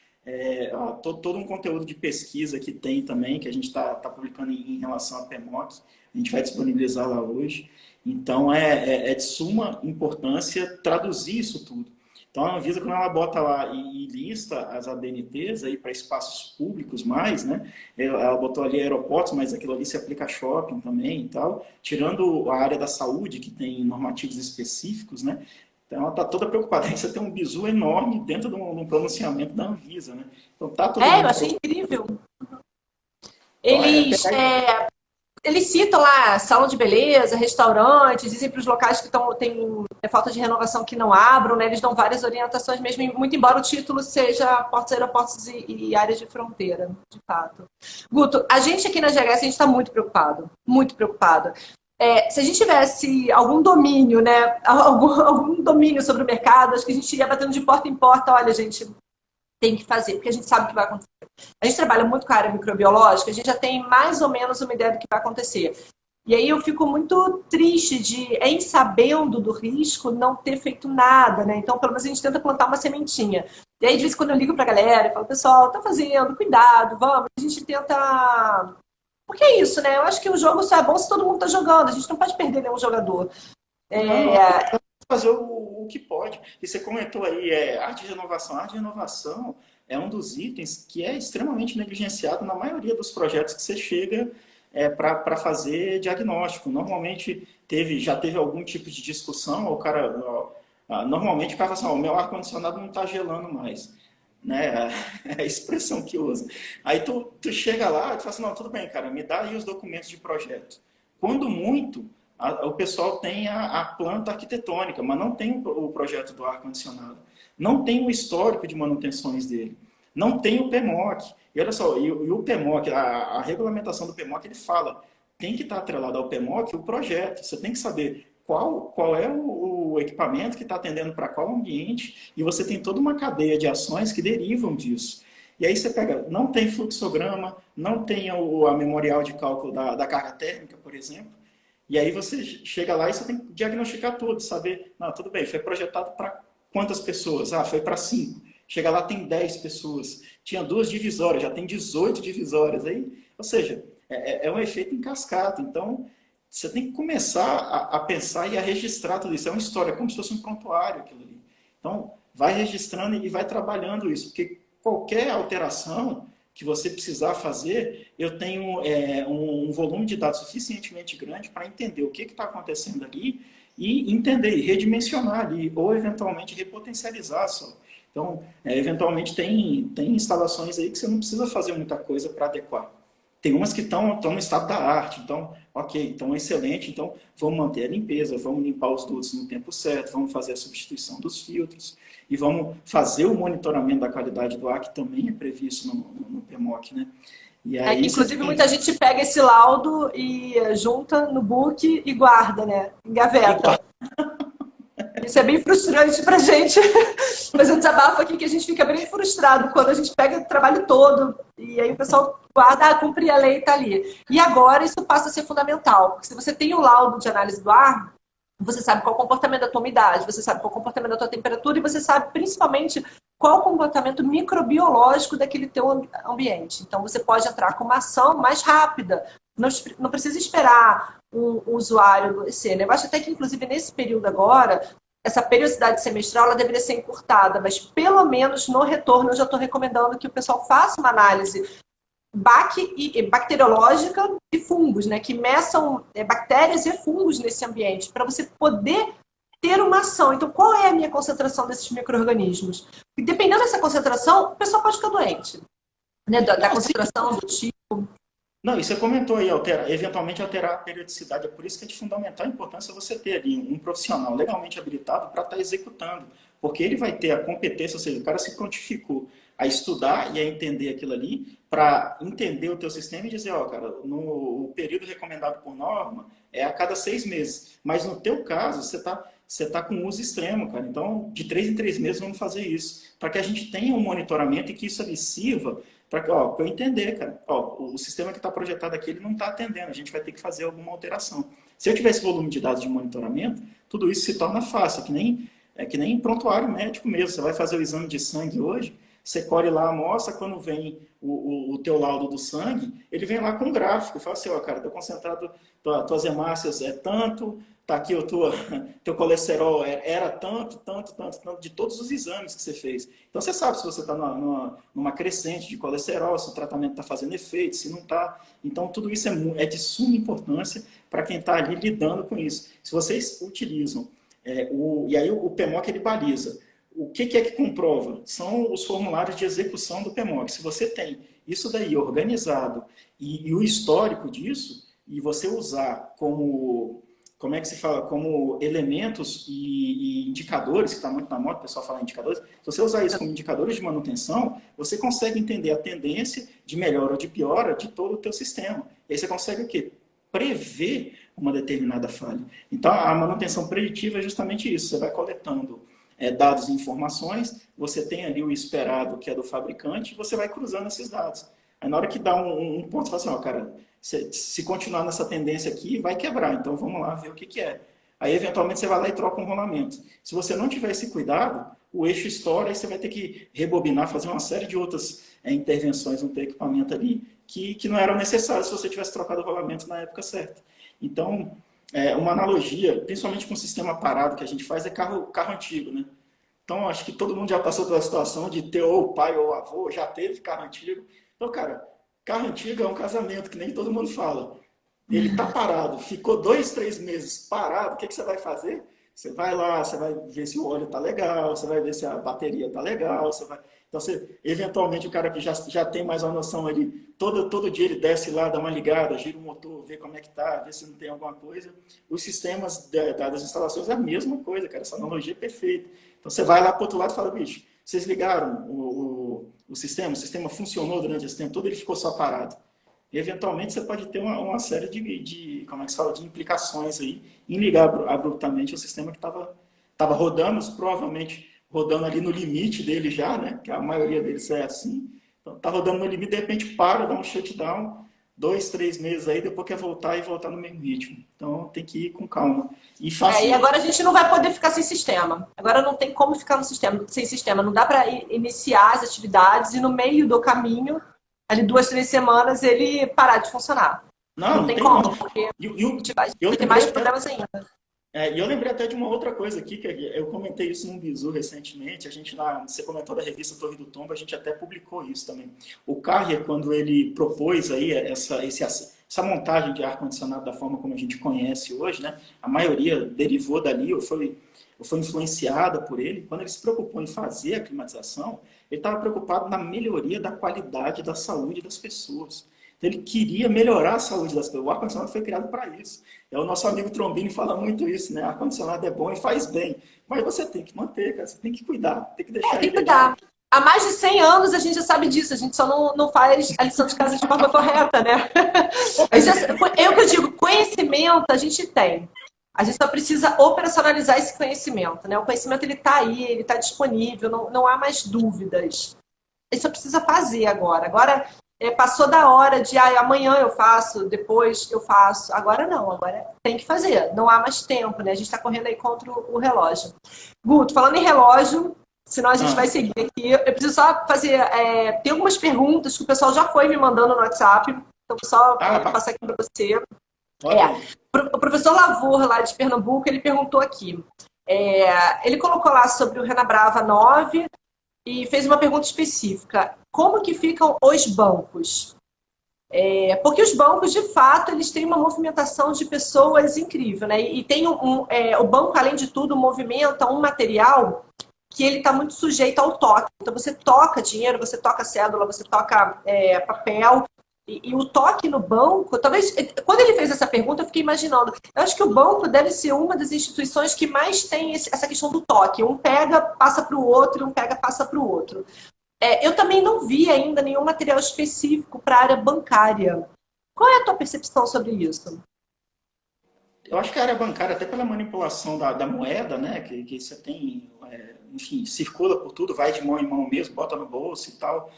todo um conteúdo de pesquisa que tem também, que a gente está publicando em relação à PMOC, a gente vai disponibilizar lá hoje. Então, é de suma importância traduzir isso tudo. Então, a Anvisa, quando ela bota lá e lista as ABNTs aí para espaços públicos mais, né? Ela botou ali aeroportos, mas aquilo ali se aplica a shopping também e tal, tirando a área da saúde, que tem normativos específicos, né? Então, ela está toda preocupada. Aí você tem um bizu enorme dentro de um pronunciamento da Anvisa, né? Então, tá todo mundo... Eu achei incrível. Então, Eles citam lá salão de beleza, restaurantes, dizem para os locais que têm falta de renovação que não abram, né? Eles dão várias orientações mesmo, muito embora o título seja portos, aeroportos e áreas de fronteira, de fato. Guto, a gente aqui na GHS, a gente está muito preocupado, muito preocupado. Se a gente tivesse algum domínio, né, algum domínio sobre o mercado, acho que a gente ia batendo de porta em porta, olha, gente, tem que fazer, porque a gente sabe o que vai acontecer. A gente trabalha muito com a área microbiológica, a gente já tem mais ou menos uma ideia do que vai acontecer. E aí eu fico muito triste de, em sabendo do risco, não ter feito nada, né? Então, pelo menos a gente tenta plantar uma sementinha. E aí, de vez em quando eu ligo pra galera e falo, pessoal, tá fazendo, cuidado, vamos. A gente tenta... Porque é isso, né? Eu acho que o jogo só é bom se todo mundo tá jogando. A gente não pode perder nenhum jogador. Não, fazer o que pode. E você comentou aí, arte de renovação. Arte de renovação é um dos itens que é extremamente negligenciado na maioria dos projetos que você chega para fazer diagnóstico. Normalmente já teve algum tipo de discussão, o cara, normalmente o cara fala assim, o meu ar-condicionado não está gelando mais. Né? É a expressão que usa. Aí tu chega lá e tu fala assim, não, tudo bem, cara, me dá aí os documentos de projeto. Quando muito, o pessoal tem a planta arquitetônica, mas não tem o projeto do ar-condicionado. Não tem o histórico de manutenções dele. Não tem o PMOC. E olha só, e o PMOC, a regulamentação do PMOC, ele fala, tem que estar atrelado ao PMOC o projeto. Você tem que saber qual é o equipamento que está atendendo para qual ambiente, e você tem toda uma cadeia de ações que derivam disso. E aí você pega, não tem fluxograma, não tem a memorial de cálculo da carga térmica, por exemplo, e aí você chega lá e você tem que diagnosticar tudo, saber, não, tudo bem, foi projetado para quantas pessoas? Ah, foi para 5. Chega lá, tem 10 pessoas. Tinha 2 divisórias, já tem 18 divisórias. Aí, ou seja, é um efeito em cascata. Então, você tem que começar a pensar e a registrar tudo isso. É uma história, como se fosse um prontuário aquilo ali. Então, vai registrando e vai trabalhando isso, porque qualquer alteração que você precisar fazer, eu tenho um volume de dados suficientemente grande para entender o que está acontecendo ali e entender, e redimensionar ali, ou eventualmente repotencializar só. Então, eventualmente tem instalações aí que você não precisa fazer muita coisa para adequar. Tem umas que estão no estado da arte, então, ok, então excelente, então vamos manter a limpeza, vamos limpar os dutos no tempo certo, vamos fazer a substituição dos filtros e vamos fazer o monitoramento da qualidade do ar, que também é previsto no PMOC, né? E aí, inclusive, muita gente pega esse laudo e junta no book e guarda, né? Engaveta. Isso é bem frustrante pra gente. Mas eu desabafo aqui que a gente fica bem frustrado quando a gente pega o trabalho todo e aí o pessoal guarda, cumprir a lei e tá ali. E agora isso passa a ser fundamental, porque se você tem o laudo de análise do ar, você sabe qual é o comportamento da tua umidade, você sabe qual é o comportamento da tua temperatura e você sabe principalmente qual é o comportamento microbiológico daquele teu ambiente. Então você pode entrar com uma ação mais rápida. Não precisa esperar um usuário adoecer, né? Eu acho até que, inclusive, nesse período agora, essa periodicidade semestral ela deveria ser encurtada, mas pelo menos no retorno eu já estou recomendando que o pessoal faça uma análise bacteriológica de fungos, né? Que meçam bactérias e fungos nesse ambiente, para você poder ter uma ação. Então, qual é a minha concentração desses micro-organismos? E dependendo dessa concentração, o pessoal pode ficar doente. Né? Da concentração, do tipo. Não, e você comentou aí, eventualmente alterar a periodicidade. É por isso que é de fundamental importância você ter ali um profissional legalmente habilitado para estar executando. Porque ele vai ter a competência, ou seja, o cara se prontificou a estudar e a entender aquilo ali, para entender o teu sistema e dizer, ó, cara, no período recomendado por norma é a cada 6 meses. Mas no teu caso, você tá com uso extremo, cara. Então, de 3 em 3 meses vamos fazer isso. Para que a gente tenha um monitoramento e que isso ali sirva para eu entender, cara. Ó, o sistema que está projetado aqui, ele não está atendendo. A gente vai ter que fazer alguma alteração. Se eu tivesse volume de dados de monitoramento, tudo isso se torna fácil. É que nem prontuário médico mesmo. Você vai fazer o exame de sangue hoje, Você colhe lá a amostra, quando vem o teu laudo do sangue, ele vem lá com um gráfico, fala assim, ó, cara, teu concentrado, tuas hemácias é tanto, tá aqui teu colesterol era tanto, de todos os exames que você fez. Então você sabe se você está numa crescente de colesterol, se o tratamento está fazendo efeito, se não está. Então tudo isso é de suma importância para quem está ali lidando com isso. Se vocês utilizam, e aí o PMOC ele baliza. O que é que comprova? São os formulários de execução do PMOC. Se você tem isso daí organizado e o histórico disso, e você usar como é que se fala, como elementos e indicadores, que está muito na moda, o pessoal fala indicadores, se você usar isso como indicadores de manutenção, você consegue entender a tendência de melhora ou de piora de todo o teu sistema. E aí você consegue o quê? Prever uma determinada falha. Então, a manutenção preditiva é justamente isso. Você vai coletando dados e informações, você tem ali o esperado, que é do fabricante, e você vai cruzando esses dados. Aí, na hora que dá um ponto, você fala assim, ó, cara, se continuar nessa tendência aqui, vai quebrar. Então, vamos lá ver o que é. Aí, eventualmente, você vai lá e troca um rolamento. Se você não tiver esse cuidado, o eixo estoura, aí você vai ter que rebobinar, fazer uma série de outras intervenções no teu equipamento ali, que não eram necessárias se você tivesse trocado o rolamento na época certa. Então, uma analogia, principalmente com o sistema parado que a gente faz, é carro antigo, né? Então, acho que todo mundo já passou pela situação de ter ou pai ou avô, já teve carro antigo. Então, cara, carro antigo é um casamento, que nem todo mundo fala. Ele está parado, ficou 2, 3 meses parado, o que você vai fazer? Você vai lá, você vai ver se o óleo está legal, você vai ver se a bateria está legal, Então, eventualmente, o cara que já tem mais uma noção ali, todo dia ele desce lá, dá uma ligada, gira o motor, vê como é que está, vê se não tem alguma coisa. Os sistemas das instalações é a mesma coisa, cara, essa analogia é perfeita. Então, você vai lá para o outro lado e fala, bicho, vocês ligaram o sistema funcionou durante esse tempo todo, ele ficou só parado. E, eventualmente, você pode ter uma série como é que se fala, de implicações aí em ligar abruptamente o sistema que estava rodando, provavelmente rodando ali no limite dele já, né? Que a maioria deles é assim. Então, tá rodando no limite, de repente para, dá um shutdown, 2, 3 meses aí, depois quer voltar e voltar no mesmo ritmo. Então, tem que ir com calma. E agora a gente não vai poder ficar sem sistema. Agora não tem como ficar sem sistema. Não dá para iniciar as atividades e no meio do caminho, ali 2, 3 semanas, ele parar de funcionar. Não tem como, porque a gente vai ter mais problemas ainda. E eu lembrei até de uma outra coisa aqui, que eu comentei isso num bizu recentemente, você comentou da revista Torre do Tombo, a gente até publicou isso também. O Carrier, quando ele propôs aí essa montagem de ar-condicionado da forma como a gente conhece hoje, né, a maioria derivou dali ou foi influenciada por ele. Quando ele se preocupou em fazer a climatização, ele estava preocupado na melhoria da qualidade da saúde das pessoas. Então, ele queria melhorar a saúde das pessoas. O ar-condicionado foi criado para isso. O nosso amigo Trombini fala muito isso, né? Ar-condicionado é bom e faz bem. Mas você tem que manter, cara. Você tem que cuidar, tem que deixar tem que cuidar. Há mais de 100 anos a gente já sabe disso. A gente só não faz a lição de casa de forma correta, né? Eu que eu digo, conhecimento a gente tem. A gente só precisa operacionalizar esse conhecimento, né? O conhecimento ele está aí, ele está disponível, não há mais dúvidas. A gente só precisa fazer agora. Agora passou da hora de amanhã eu faço, depois eu faço. Agora não, agora tem que fazer. Não há mais tempo, né? A gente está correndo aí contra o relógio. Guto, falando em relógio, senão a gente vai seguir aqui. Eu preciso só fazer. Tem algumas perguntas que o pessoal já foi me mandando no WhatsApp. Então, só passar aqui para você. O professor Lavor, lá de Pernambuco, ele perguntou aqui. Ele colocou lá sobre o Renabrava 9 e fez uma pergunta específica. Como que ficam os bancos? Porque os bancos, de fato, eles têm uma movimentação de pessoas incrível, né? E tem o banco, além de tudo, movimenta um material que ele está muito sujeito ao toque. Então, você toca dinheiro, você toca cédula, você toca papel. E o toque no banco, talvez, quando ele fez essa pergunta, eu fiquei imaginando. Eu acho que o banco deve ser uma das instituições que mais tem essa questão do toque. Um pega, passa para o outro, um pega, passa para o outro. Eu também não vi ainda nenhum material específico para a área bancária. Qual é a tua percepção sobre isso? Eu acho que a área bancária, até pela manipulação da moeda, né, que você tem, enfim, circula por tudo, vai de mão em mão mesmo, bota no bolso e tal.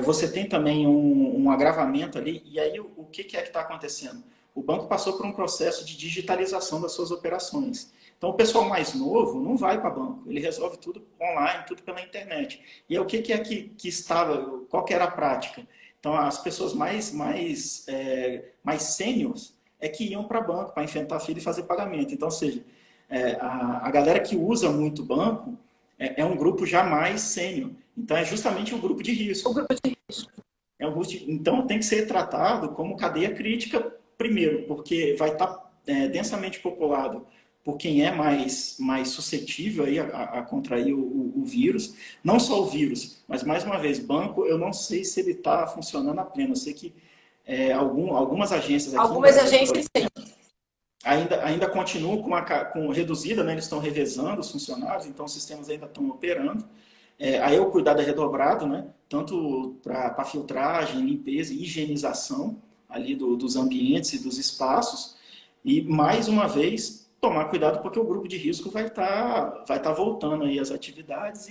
Você tem também um agravamento ali, e aí o que é que está acontecendo? O banco passou por um processo de digitalização das suas operações. Então, o pessoal mais novo não vai para banco, ele resolve tudo online, tudo pela internet. E aí, o que é que estava, qual que era a prática? Então, as pessoas mais sêniores é que iam para banco para enfrentar a fila e fazer pagamento. Então, ou seja, a galera que usa muito banco é um grupo já mais sênior. Então, é justamente o grupo de risco. O grupo de risco. Então, tem que ser tratado como cadeia crítica, primeiro, porque vai estar densamente populado por quem é mais suscetível aí a contrair o vírus. Não só o vírus, mas, mais uma vez, banco, eu não sei se ele está funcionando a pleno. Eu sei que algumas agências aqui... Algumas agências, sim. Ainda continuam com reduzida, né? Eles estão revezando os funcionários, então os sistemas ainda estão operando. Aí o cuidado é redobrado, né? Tanto para filtragem, limpeza e higienização ali dos ambientes e dos espaços. E, mais uma vez, tomar cuidado porque o grupo de risco vai tá voltando aí às atividades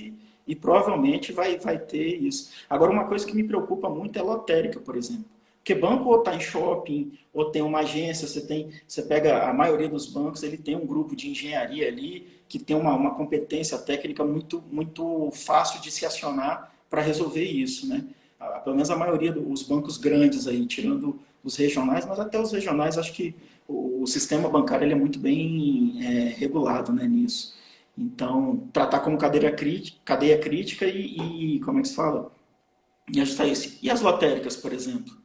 e provavelmente vai ter isso. Agora, uma coisa que me preocupa muito é a lotérica, por exemplo. Porque banco ou está em shopping, ou tem uma agência, você pega a maioria dos bancos, ele tem um grupo de engenharia ali, que tem uma competência técnica muito, muito fácil de se acionar para resolver isso, né? Pelo menos a maioria dos bancos grandes aí, tirando os regionais, mas até os regionais, acho que o sistema bancário ele é muito bem regulado, né, nisso. Então, tratar como cadeia crítica e como é que se fala? E ajustar isso. E as lotéricas, por exemplo?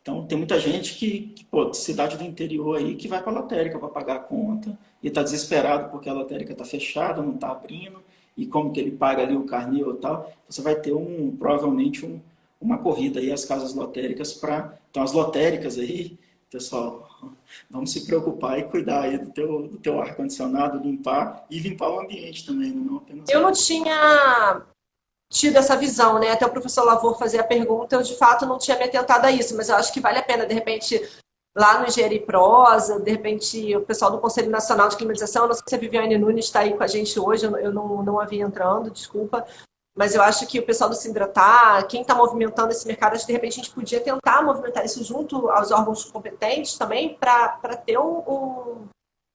Então, tem muita gente pô, cidade do interior aí, que vai para a lotérica para pagar a conta e está desesperado porque a lotérica está fechada, não está abrindo, e como que ele paga ali o carnê ou tal, você vai ter provavelmente uma corrida aí às casas lotéricas para... Então, as lotéricas aí, pessoal, vamos se preocupar e cuidar aí do teu ar-condicionado, limpar o ambiente também, não apenas... Eu não tinha tido essa visão, né? Até o professor Lavor fazer a pergunta, eu de fato não tinha me atentado a isso, mas eu acho que vale a pena, de repente, lá no Engenharia e Prosa, de repente, o pessoal do Conselho Nacional de Climatização, não sei se a Viviane Nunes está aí com a gente hoje, eu não a vi entrando, desculpa, mas eu acho que o pessoal do Sindratar, quem está movimentando esse mercado, acho que de repente a gente podia tentar movimentar isso junto aos órgãos competentes também, para ter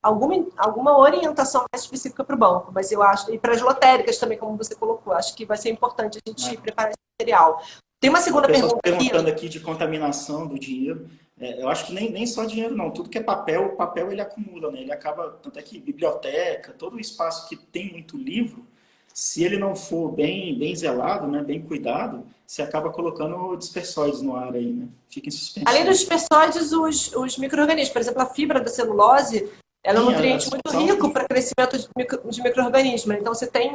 alguma orientação mais específica para o banco, mas eu acho, e para as lotéricas também, como você colocou, acho que vai ser importante a gente preparar esse material. Tem uma segunda pergunta perguntando aqui de contaminação do dinheiro. Eu acho que nem só dinheiro não, tudo que é papel, o papel ele acumula, né? Ele acaba, tanto é que biblioteca, todo o espaço que tem muito livro, se ele não for bem zelado, né, bem cuidado, você acaba colocando dispersóides no ar aí, né? Fica em suspensão. Além dos dispersóides, os micro-organismos, por exemplo, a fibra da celulose, ela é um nutriente muito rico para crescimento de micro-organismos. Então, você tem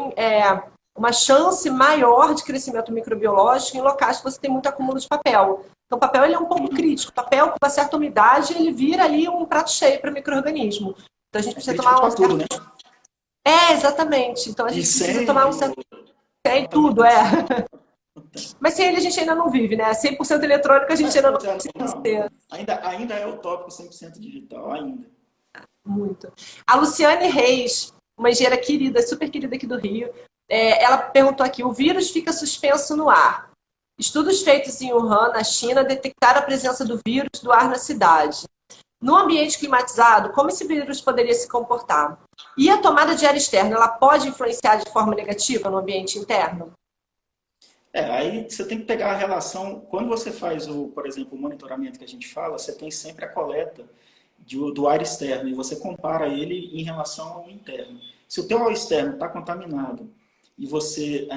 uma chance maior de crescimento microbiológico em locais que você tem muito acúmulo de papel. Então, o papel ele é um pouco crítico. O papel, com uma certa umidade, ele vira ali um prato cheio para micro-organismo. Então, a gente precisa tomar um certo... tudo, né? Exatamente. Então, a gente precisa tomar um certo... Tem tudo, Mas sem ele a gente ainda não vive, né? 100% eletrônico a gente ainda não precisa ter. Ainda é utópico 100% digital, ainda. Muito. A Luciane Reis, uma engenheira querida, super querida aqui do Rio, ela perguntou aqui, o vírus fica suspenso no ar. Estudos feitos em Wuhan, na China, detectaram a presença do vírus do ar na cidade. No ambiente climatizado, como esse vírus poderia se comportar? E a tomada de ar externo, ela pode influenciar de forma negativa no ambiente interno? Aí você tem que pegar a relação, quando você faz, por exemplo, o monitoramento que a gente fala, você tem sempre a coleta do ar externo e você compara ele em relação ao interno. Se o teu ar externo está contaminado e você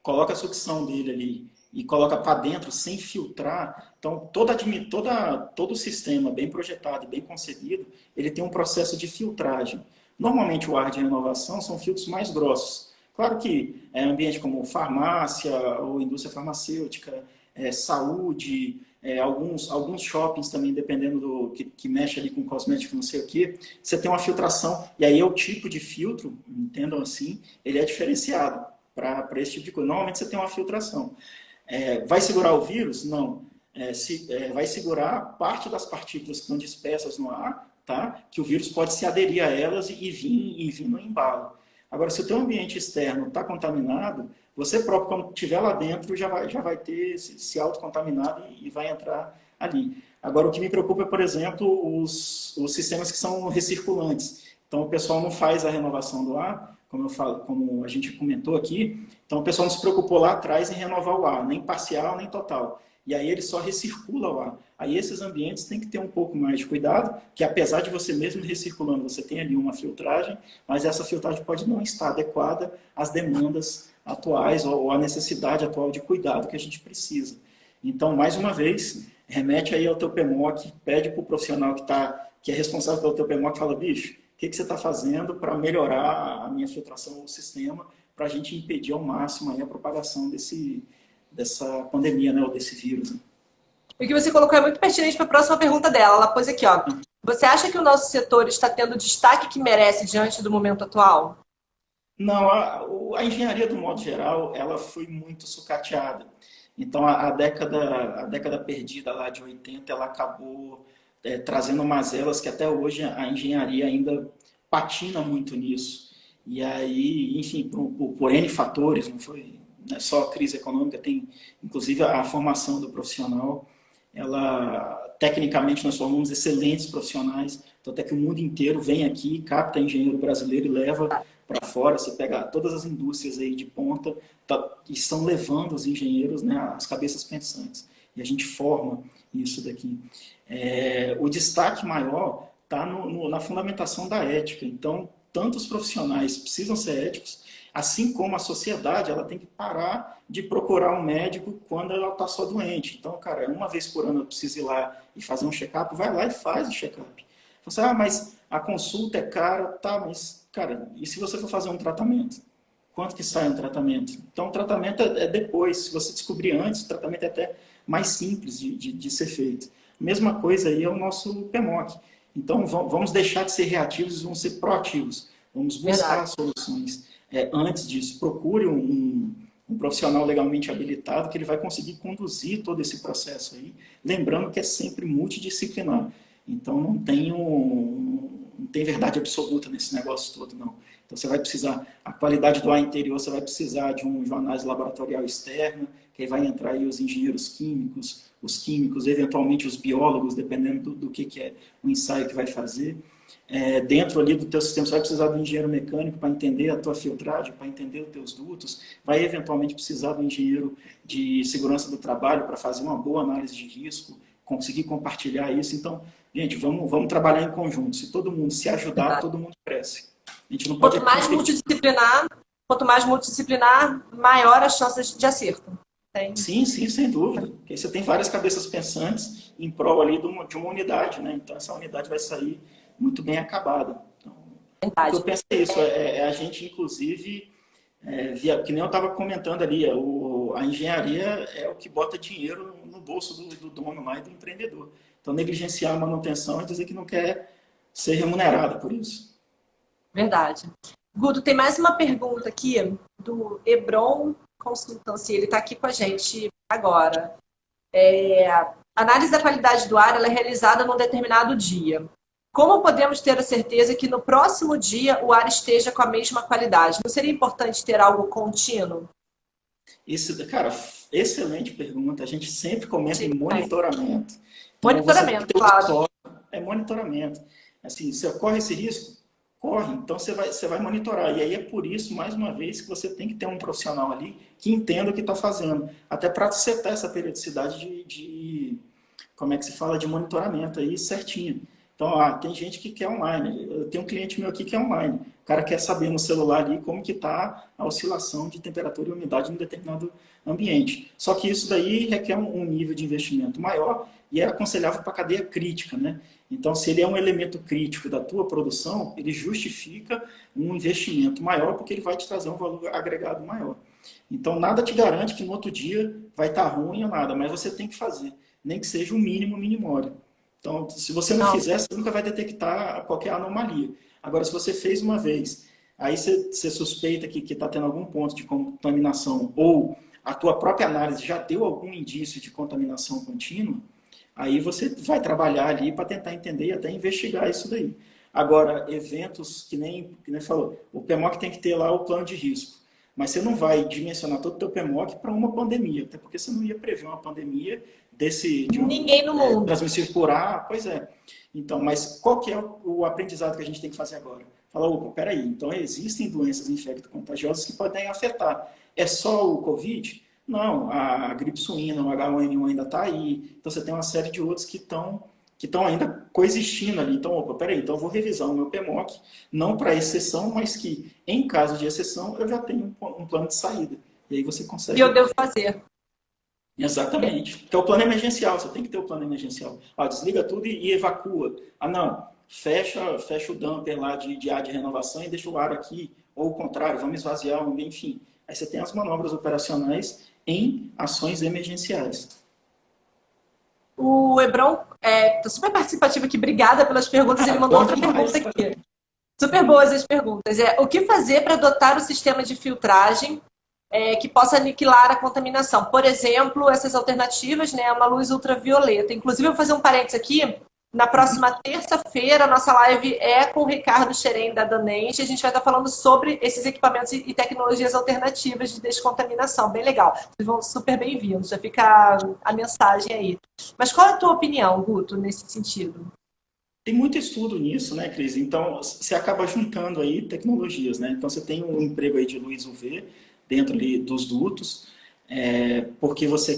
coloca a sucção dele ali e coloca para dentro sem filtrar, então todo o sistema bem projetado e bem concebido, ele tem um processo de filtragem. Normalmente o ar de renovação são filtros mais grossos. Claro que ambiente como farmácia ou indústria farmacêutica, saúde, alguns shoppings também, dependendo do que mexe ali com cosmético, não sei o que, você tem uma filtração, e aí é o tipo de filtro, entendam assim, ele é diferenciado para esse tipo de coisa. Normalmente você tem uma filtração. Vai segurar o vírus? Não. Vai segurar parte das partículas que estão dispersas no ar, tá? Que o vírus pode se aderir a elas e vir no embalo. Agora, se o teu ambiente externo está contaminado, você próprio, quando estiver lá dentro, já vai ter se autocontaminado e vai entrar ali. Agora, o que me preocupa é, por exemplo, os sistemas que são recirculantes. Então, o pessoal não faz a renovação do ar, como eu falo, como a gente comentou aqui. Então, o pessoal não se preocupou lá atrás em renovar o ar, nem parcial, nem total. E aí ele só recircula o ar. Aí esses ambientes têm que ter um pouco mais de cuidado, que apesar de você mesmo recirculando, você tem ali uma filtragem, mas essa filtragem pode não estar adequada às demandas atuais ou à necessidade atual de cuidado que a gente precisa. Então, mais uma vez, remete aí ao teu PMOC, pede para o profissional que é responsável pelo teu PMOC, fala, bicho, o que você está fazendo para melhorar a minha filtração ou o sistema, para a gente impedir ao máximo aí a propagação dessa pandemia, né, ou desse vírus. Né? O que você colocou é muito pertinente para a próxima pergunta dela. Ela pôs aqui, ó. Você acha que o nosso setor está tendo o destaque que merece diante do momento atual? Não, a engenharia, do modo geral, ela foi muito sucateada. Então, a década perdida lá de 80, ela acabou trazendo mazelas que até hoje a engenharia ainda patina muito nisso. E aí, enfim, por N fatores, não é só a crise econômica, tem inclusive a formação do profissional. Tecnicamente, nós formamos excelentes profissionais, então até que o mundo inteiro vem aqui, capta engenheiro brasileiro e leva para fora. Você pega todas as indústrias aí de ponta, estão levando os engenheiros, né, as cabeças pensantes. E a gente forma isso daqui. O destaque maior está na fundamentação da ética. Então, tanto os profissionais precisam ser éticos, assim como a sociedade, ela tem que parar de procurar um médico quando ela está só doente. Então, cara, uma vez por ano eu preciso ir lá e fazer um check-up, vai lá e faz o check-up. Você, mas a consulta é cara, tá, mas, cara, e se você for fazer um tratamento? Quanto que sai um tratamento? Então, o tratamento é depois. Se você descobrir antes, o tratamento é até mais simples de ser feito. Mesma coisa aí é o nosso PMOC. Então, vamos deixar de ser reativos e vamos ser proativos. Vamos buscar soluções. Antes disso, procure um profissional legalmente habilitado que ele vai conseguir conduzir todo esse processo aí. Lembrando que é sempre multidisciplinar. Então, não tem verdade absoluta nesse negócio todo, não. Então, você vai precisar, a qualidade do ar interior, você vai precisar de uma análise laboratorial externa, que aí vai entrar aí os engenheiros químicos, os químicos, eventualmente os biólogos, dependendo do que é o ensaio que vai fazer. Dentro ali do teu sistema, você vai precisar do engenheiro mecânico para entender a tua filtragem, para entender os teus dutos, vai eventualmente precisar do engenheiro de segurança do trabalho para fazer uma boa análise de risco, conseguir compartilhar isso. Então, gente, vamos trabalhar em conjunto. Se todo mundo se ajudar, todo mundo cresce. A gente não pode quanto mais multidisciplinar, maior a chance de acerto. Sim, sem dúvida. Porque você tem várias cabeças pensantes em prol ali de uma unidade, né? Então, essa unidade vai sair muito bem acabada. Então, o que eu penso é isso, a gente, inclusive, que nem eu estava comentando ali, a engenharia é o que bota dinheiro no bolso do dono lá e do empreendedor. Então, negligenciar a manutenção é dizer que não quer ser remunerado por isso. Verdade. Guto, tem mais uma pergunta aqui do Hebron Consultancy, ele está aqui com a gente agora. A análise da qualidade do ar ela é realizada num determinado dia. Como podemos ter a certeza que no próximo dia o ar esteja com a mesma qualidade? Não seria importante ter algo contínuo? Isso, cara, excelente pergunta. A gente sempre comenta em monitoramento. Então, monitoramento, claro. Monitoramento. Assim, você corre esse risco? Corre. Então, você vai monitorar. E aí é por isso, mais uma vez, que você tem que ter um profissional ali que entenda o que está fazendo. Até para setar essa periodicidade como é que se fala, de monitoramento aí certinho. Então, tem gente que quer online. Eu tenho um cliente meu aqui que é online. O cara quer saber no celular ali como que está a oscilação de temperatura e umidade em um determinado ambiente. Só que isso daí requer um nível de investimento maior e é aconselhável para a cadeia crítica, né? Então, se ele é um elemento crítico da tua produção, ele justifica um investimento maior porque ele vai te trazer um valor agregado maior. Então, nada te garante que no outro dia vai estar ruim ou nada, mas você tem que fazer, nem que seja o mínimo minimório. Então, se você não fizer, você nunca vai detectar qualquer anomalia. Agora, se você fez uma vez, aí você suspeita que está tendo algum ponto de contaminação ou a tua própria análise já deu algum indício de contaminação contínua, aí você vai trabalhar ali para tentar entender e até investigar isso daí. Agora, eventos que nem falou, o PMOC tem que ter lá o plano de risco. Mas você não vai dimensionar todo o teu PMOC para uma pandemia, até porque você não ia prever uma pandemia ninguém no mundo transmissível por ar, pois é. Então, mas qual que é o aprendizado que a gente tem que fazer agora? fala, opa, peraí, então existem doenças infecto-contagiosas que podem afetar. É só o Covid? Não, a gripe suína, o H1N1 ainda está aí. Então você tem uma série de outros que estão ainda coexistindo ali. Então, opa, peraí, então eu vou revisar o meu PMOC, não para exceção, mas que em caso de exceção eu já tenho um plano de saída. E aí você E eu consegue. devo fazer. Exatamente. Que é o plano emergencial, você tem que ter o plano emergencial. Ah, desliga tudo e evacua. Ah, não, fecha o dumper lá de ar de renovação e deixa o ar aqui. Ou o contrário, vamos esvaziar, enfim. Aí você tem as manobras operacionais em ações emergenciais. O Hebron tá super participativo aqui, obrigada pelas perguntas. Ele mandou outra pergunta aqui. Super boas as perguntas. O que fazer para adotar o sistema de filtragem que possa aniquilar a contaminação? Por exemplo, essas alternativas, né, uma luz ultravioleta. Inclusive, eu vou fazer um parênteses aqui. Na próxima terça-feira, a nossa live é com o Ricardo Xeren, da Danense. A gente vai estar falando sobre esses equipamentos e tecnologias alternativas de descontaminação. Bem legal. Vocês vão super bem-vindos. Já fica a mensagem aí. Mas qual é a tua opinião, Guto, nesse sentido? Tem muito estudo nisso, né, Cris? Então, você acaba juntando aí tecnologias, né? Então, você tem um emprego aí de luz UV dentro ali dos dutos, porque você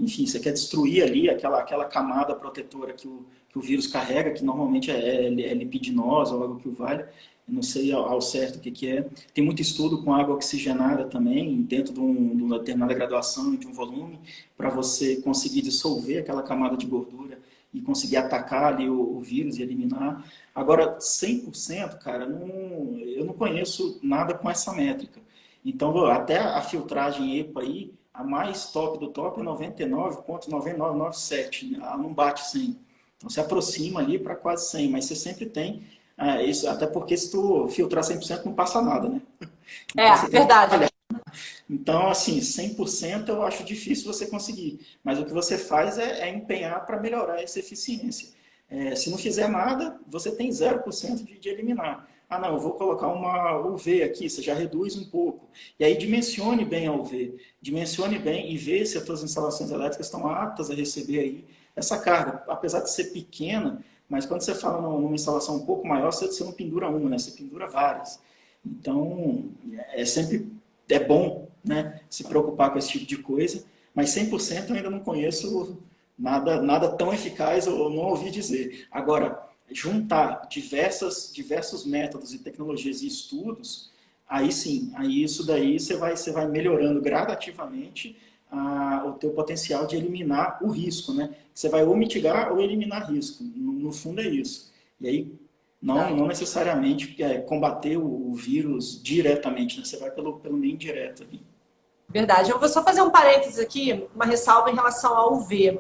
enfim, você quer destruir ali aquela camada protetora que o vírus carrega, que normalmente é lipidinosa ou algo que o valha. Eu não sei ao certo o que é. Tem muito estudo com água oxigenada também, dentro de uma determinada graduação, de um volume, para você conseguir dissolver aquela camada de gordura e conseguir atacar ali o vírus e eliminar. Agora, 100%, cara, eu não conheço nada com essa métrica. Então, até a filtragem EPA aí, a mais top do top é 99,9997, né? Ela não bate 100. Então, se aproxima ali para quase 100, mas você sempre tem isso, até porque se tu filtrar 100% não passa nada, né? Então, Verdade. Então, assim, 100% eu acho difícil você conseguir. Mas o que você faz é empenhar para melhorar essa eficiência. Se não fizer nada, você tem 0% de eliminar. Ah, não, eu vou colocar uma UV aqui, você já reduz um pouco. E aí dimensione bem a UV. Dimensione bem e vê se as suas instalações elétricas estão aptas a receber aí essa carga. Apesar de ser pequena, mas quando você fala numa instalação um pouco maior, você não pendura uma, né? Você pendura várias. Então, sempre bom, né, se preocupar com esse tipo de coisa, mas 100% eu ainda não conheço nada tão eficaz, ou não ouvi dizer. Agora, juntar diversos métodos e tecnologias e estudos, aí sim, aí isso daí você vai melhorando gradativamente o teu potencial de eliminar o risco, né? Você vai ou mitigar ou eliminar risco. No fundo é isso. E aí, não necessariamente combater o vírus diretamente, né? Você vai pelo meio indireto ali. Verdade. Eu vou só fazer um parênteses aqui, uma ressalva em relação ao UV.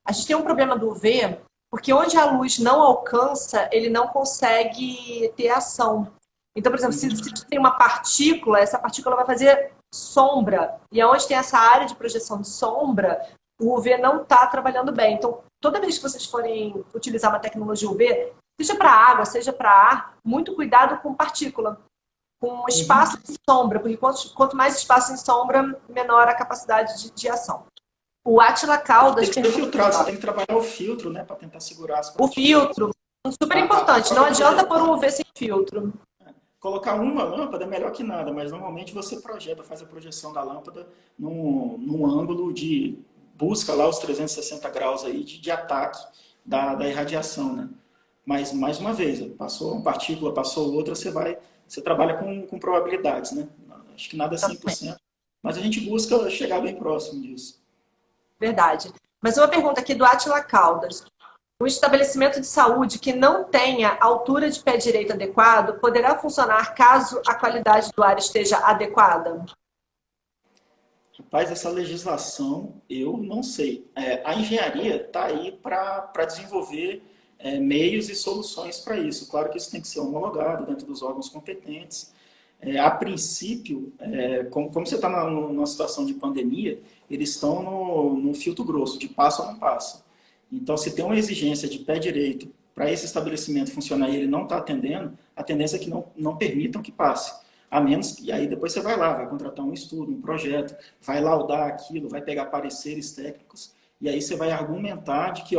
A gente tem um problema do UV, porque onde a luz não alcança, ele não consegue ter ação. Então, por exemplo, se tem uma partícula, essa partícula vai fazer sombra. E onde tem essa área de projeção de sombra, o UV não está trabalhando bem. Então, toda vez que vocês forem utilizar uma tecnologia UV, seja para água, seja para ar, muito cuidado com partícula, com espaço de sombra, porque quanto mais espaço em sombra, menor a capacidade de ação. O Átila Caldas... Tem que ser filtrado, você tem que trabalhar o filtro, né, para tentar segurar as partículas. O filtro, super importante, não adianta pôr um UV sem filtro. Colocar uma lâmpada é melhor que nada, mas normalmente você faz a projeção da lâmpada num ângulo de busca lá os 360 graus aí de ataque da irradiação, né? Mas, mais uma vez, passou uma partícula, passou outra, você trabalha com probabilidades, né? Acho que nada é 100%, mas a gente busca chegar bem próximo disso. Verdade. Mas uma pergunta aqui do Átila Caldas. Um estabelecimento de saúde que não tenha altura de pé direito adequado poderá funcionar caso a qualidade do ar esteja adequada? Rapaz, essa legislação, eu não sei. A engenharia está aí para desenvolver meios e soluções para isso. Claro que isso tem que ser homologado dentro dos órgãos competentes. A princípio, como você está numa situação de pandemia, eles estão no filtro grosso, de passa ou não passa. Então, se tem uma exigência de pé direito para esse estabelecimento funcionar e ele não está atendendo, a tendência é que não permitam que passe. A menos que aí depois você vai contratar um estudo, um projeto, vai laudar aquilo, vai pegar pareceres técnicos, e aí você vai argumentar de que,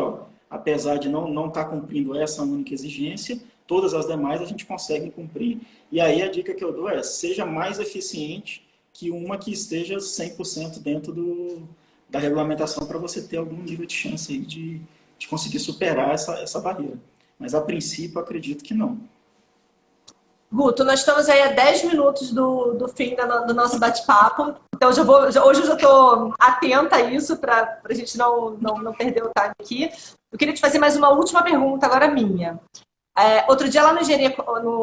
apesar de não estar cumprindo essa única exigência, todas as demais a gente consegue cumprir. E aí a dica que eu dou é, seja mais eficiente que uma que esteja 100% dentro da regulamentação para você ter algum nível de chance aí de conseguir superar essa barreira. Mas, a princípio, eu acredito que não. Guto, nós estamos aí a 10 minutos do fim do nosso bate-papo. Então, hoje eu já estou atenta a isso para a gente não perder o time aqui. Eu queria te fazer mais uma última pergunta, agora minha. Outro dia, lá no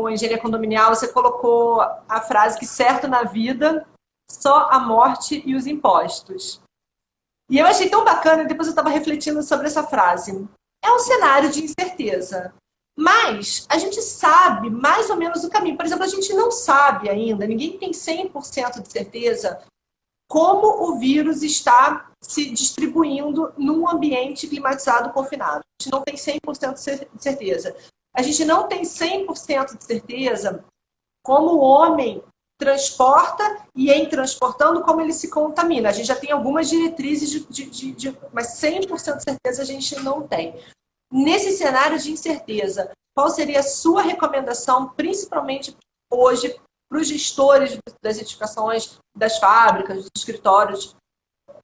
Engenharia Condominial, você colocou a frase que certo na vida, só a morte e os impostos. E eu achei tão bacana, depois eu estava refletindo sobre essa frase. É um cenário de incerteza. Mas a gente sabe mais ou menos o caminho. Por exemplo, a gente não sabe ainda, ninguém tem 100% de certeza como o vírus está se distribuindo num ambiente climatizado confinado. A gente não tem 100% de certeza. A gente não tem 100% de certeza como o homem transporta e, em transportando, como ele se contamina. A gente já tem algumas diretrizes, mas 100% de certeza a gente não tem. Nesse cenário de incerteza, qual seria a sua recomendação, principalmente hoje, para os gestores das edificações, das fábricas, dos escritórios?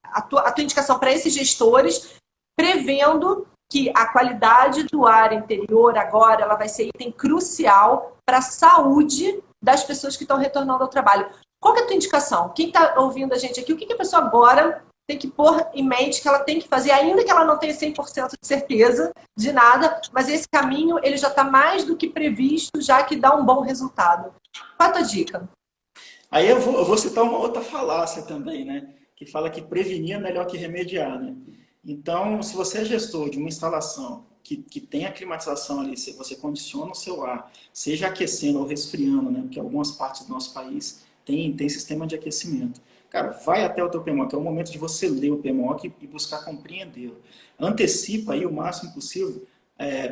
A tua indicação para esses gestores, prevendo que a qualidade do ar interior agora ela vai ser item crucial para a saúde das pessoas que estão retornando ao trabalho. Qual que é a tua indicação? Quem está ouvindo a gente aqui, o que a pessoa agora tem que pôr em mente que ela tem que fazer, ainda que ela não tenha 100% de certeza de nada, mas esse caminho ele já está mais do que previsto, já que dá um bom resultado. Qual é a tua dica? Aí eu vou citar uma outra falácia também, né? Que fala que prevenir é melhor que remediar, né? Então, se você é gestor de uma instalação que tem a climatização ali, se você condiciona o seu ar, seja aquecendo ou resfriando, né? Porque algumas partes do nosso país tem sistema de aquecimento. Cara, vai até o teu PMOC, é o momento de você ler o PMOC e buscar compreendê-lo. Antecipa aí o máximo possível.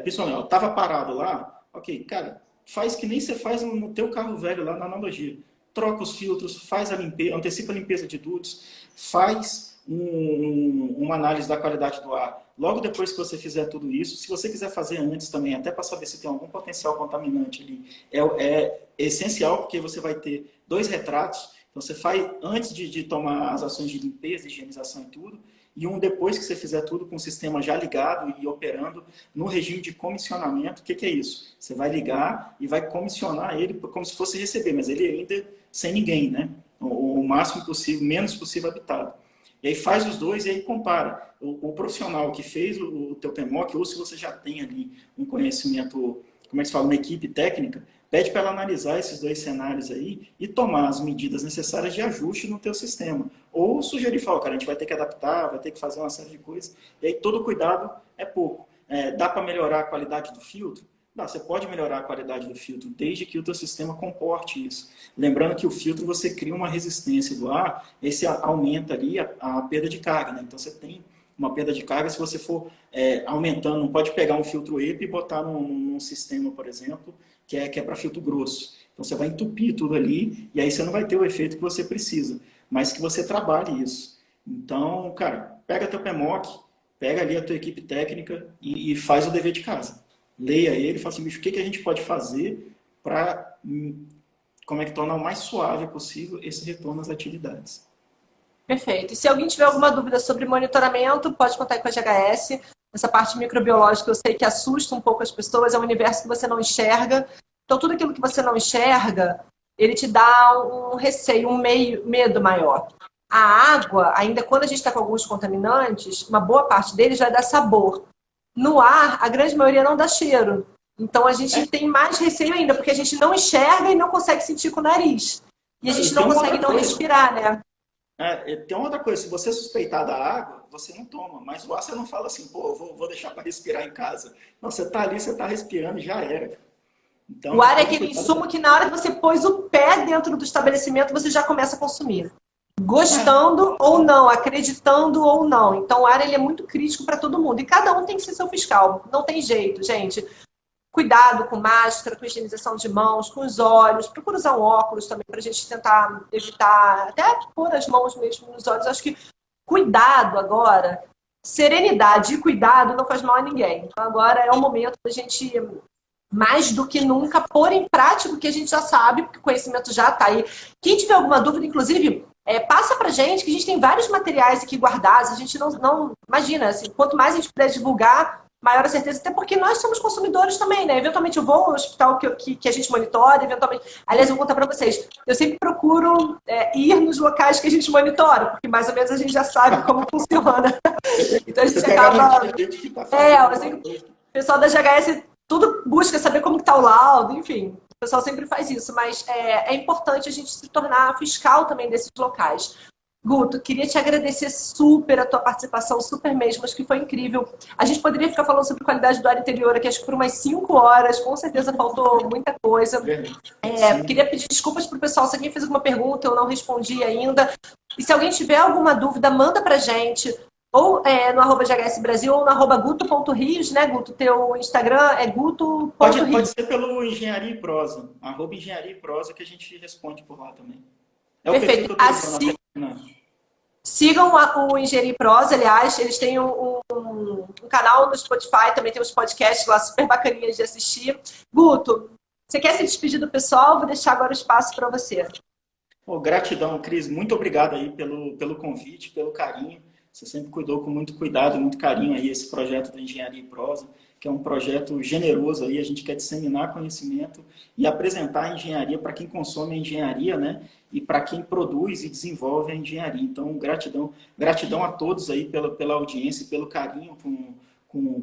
Principalmente, eu estava parado lá, ok, cara, faz que nem você faz no teu carro velho lá na analogia. Troca os filtros, faz a limpeza, antecipa a limpeza de dutos, faz uma análise da qualidade do ar. Logo depois que você fizer tudo isso, se você quiser fazer antes também, até para saber se tem algum potencial contaminante ali, é essencial, porque você vai ter 2 retratos. Então, você faz antes de tomar as ações de limpeza, higienização e tudo, e um depois que você fizer tudo com o sistema já ligado e operando no regime de comissionamento. O que é isso? Você vai ligar e vai comissionar ele como se fosse receber, mas ele ainda sem ninguém, né? O máximo possível, menos possível habitado. E aí faz os dois e aí compara. O profissional que fez o teu PMOC, ou se você já tem ali um conhecimento, como é que se fala, uma equipe técnica, pede para ela analisar esses 2 cenários aí e tomar as medidas necessárias de ajuste no teu sistema. Ou sugerir, fala, cara, a gente vai ter que adaptar, vai ter que fazer uma série de coisas. E aí todo cuidado é pouco. Dá para melhorar a qualidade do filtro? Dá, você pode melhorar a qualidade do filtro, desde que o teu sistema comporte isso. Lembrando que o filtro, você cria uma resistência do ar, esse aumenta ali a perda de carga, né? Então você tem uma perda de carga se você for aumentando. Não pode pegar um filtro EPA e botar num sistema, por exemplo, que é para filtro grosso. Então você vai entupir tudo ali e aí você não vai ter o efeito que você precisa, mas que você trabalhe isso. Então, cara, pega teu PMOC, pega ali a tua equipe técnica e faz o dever de casa. Leia ele e fala assim, bicho, o que a gente pode fazer para tornar o mais suave possível esse retorno às atividades. Perfeito. E se alguém tiver alguma dúvida sobre monitoramento, pode contar com a GHS. Essa parte microbiológica eu sei que assusta um pouco as pessoas, é um universo que você não enxerga. Então, tudo aquilo que você não enxerga, ele te dá um receio, um medo maior. A água, ainda quando a gente está com alguns contaminantes, uma boa parte deles vai dar sabor. No ar, a grande maioria não dá cheiro. Então, a gente tem mais receio ainda, porque a gente não enxerga e não consegue sentir com o nariz. E a gente não consegue não respirar, né? Tem uma outra coisa, se você suspeitar da água, você não toma, mas o ar você não fala assim, pô, vou deixar para respirar em casa. Não, você está ali, você está respirando e já era. Então, o ar é aquele insumo que na hora que você pôs o pé dentro do estabelecimento, você já começa a consumir. Gostando ou não, acreditando ou não. Então o ar ele é muito crítico para todo mundo. E cada um tem que ser seu fiscal. Não tem jeito, gente. Cuidado com máscara, com higienização de mãos, com os olhos. Procura usar um óculos também para a gente tentar evitar, até pôr as mãos mesmo nos olhos. Acho que cuidado agora, serenidade e cuidado não faz mal a ninguém. Então agora é o momento da gente mais do que nunca pôr em prática o que a gente já sabe, porque o conhecimento já está aí. Quem tiver alguma dúvida, inclusive, passa pra gente, que a gente tem vários materiais aqui guardados, a gente não imagina, assim, quanto mais a gente puder divulgar, maior a certeza, até porque nós somos consumidores também, né? Eventualmente eu vou ao hospital que a gente monitora, eventualmente... Aliás, eu vou contar para vocês, eu sempre procuro ir nos locais que a gente monitora, porque mais ou menos a gente já sabe como funciona. Então a gente acaba... O pessoal da GHS tudo busca saber como está o laudo, enfim. O pessoal sempre faz isso, mas é importante a gente se tornar fiscal também desses locais. Guto, queria te agradecer super a tua participação, super mesmo, acho que foi incrível. A gente poderia ficar falando sobre qualidade do ar interior aqui, acho que por umas 5 horas, com certeza faltou muita coisa. Queria pedir desculpas para o pessoal, se alguém fez alguma pergunta, eu não respondi ainda. E se alguém tiver alguma dúvida, manda pra gente, ou no @GHS Brasil, ou no @guto.rios, né, Guto? Teu Instagram é guto.rios. Pode ser pelo Engenharia e Prosa, @Engenharia e Prosa, que a gente responde por lá também. É o perfeito. Sigam o Engenharia e Prosa, aliás, eles têm um canal no Spotify, também tem uns podcasts lá super bacaninhas de assistir. Guto, você quer se despedir do pessoal? Vou deixar agora o espaço para você. Gratidão, Cris. Muito obrigado aí pelo convite, pelo carinho. Você sempre cuidou com muito cuidado, muito carinho aí esse projeto da Engenharia e Prosa, que é um projeto generoso aí. A gente quer disseminar conhecimento e apresentar a engenharia para quem consome a engenharia, né? E para quem produz e desenvolve a engenharia. Então, gratidão a todos aí pela audiência, pelo carinho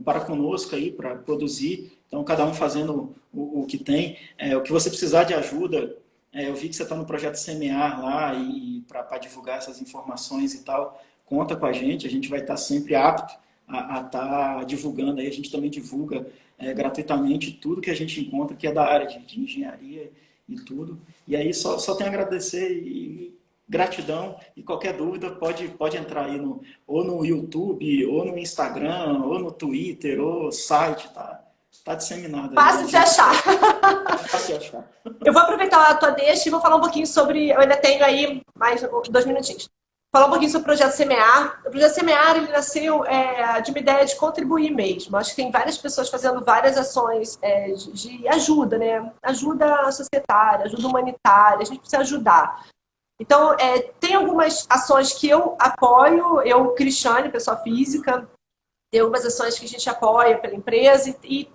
para conosco aí, para produzir. Então, cada um fazendo o que tem. O que você precisar de ajuda, eu vi que você está no projeto Semear lá e para divulgar essas informações e tal. Conta com a gente vai estar sempre apto a estar divulgando. Aí a gente também divulga gratuitamente tudo que a gente encontra, que é da área de engenharia e tudo. E aí só tenho a agradecer e gratidão. E qualquer dúvida pode entrar aí ou no YouTube, ou no Instagram, ou no Twitter, ou site, tá disseminado. Fácil de achar. Fácil de achar. Eu vou aproveitar a tua deixa e vou falar um pouquinho sobre... Eu ainda tenho aí mais 2 minutinhos. Falar um pouquinho sobre o Projeto Semear. O Projeto Semear, ele nasceu de uma ideia de contribuir mesmo. Acho que tem várias pessoas fazendo várias ações de ajuda, né? Ajuda societária, ajuda humanitária, a gente precisa ajudar. Então, tem algumas ações que eu apoio, eu, Cristiane, pessoa física, tem algumas ações que a gente apoia pela empresa e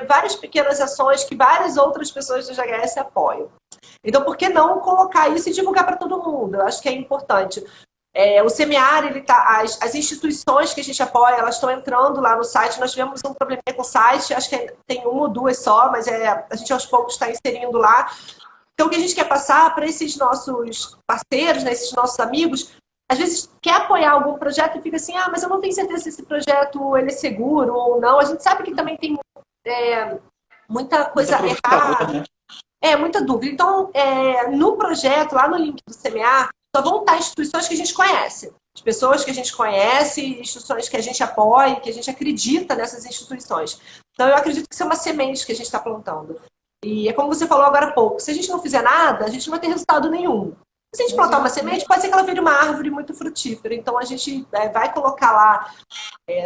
várias pequenas ações que várias outras pessoas do GHS apoiam. Então, por que não colocar isso e divulgar para todo mundo? Eu acho que é importante. O Semear, as instituições que a gente apoia, elas estão entrando lá no site. Nós tivemos um problema com o site, acho que tem 1 ou 2 só, mas a gente aos poucos está inserindo lá. Então, o que a gente quer passar para esses nossos parceiros, né, esses nossos amigos, às vezes quer apoiar algum projeto e fica assim, mas eu não tenho certeza se esse projeto ele é seguro ou não. A gente sabe que também tem muita coisa errada, muita dúvida. Então, no projeto, lá no link do Semear, só vão estar instituições que a gente conhece. As pessoas que a gente conhece, instituições que a gente apoia, que a gente acredita nessas instituições. Então, eu acredito que isso é uma semente que a gente está plantando. E é como você falou agora há pouco, se a gente não fizer nada, a gente não vai ter resultado nenhum. Se a gente plantar uma semente, pode ser que ela vire uma árvore muito frutífera. Então, a gente vai colocar lá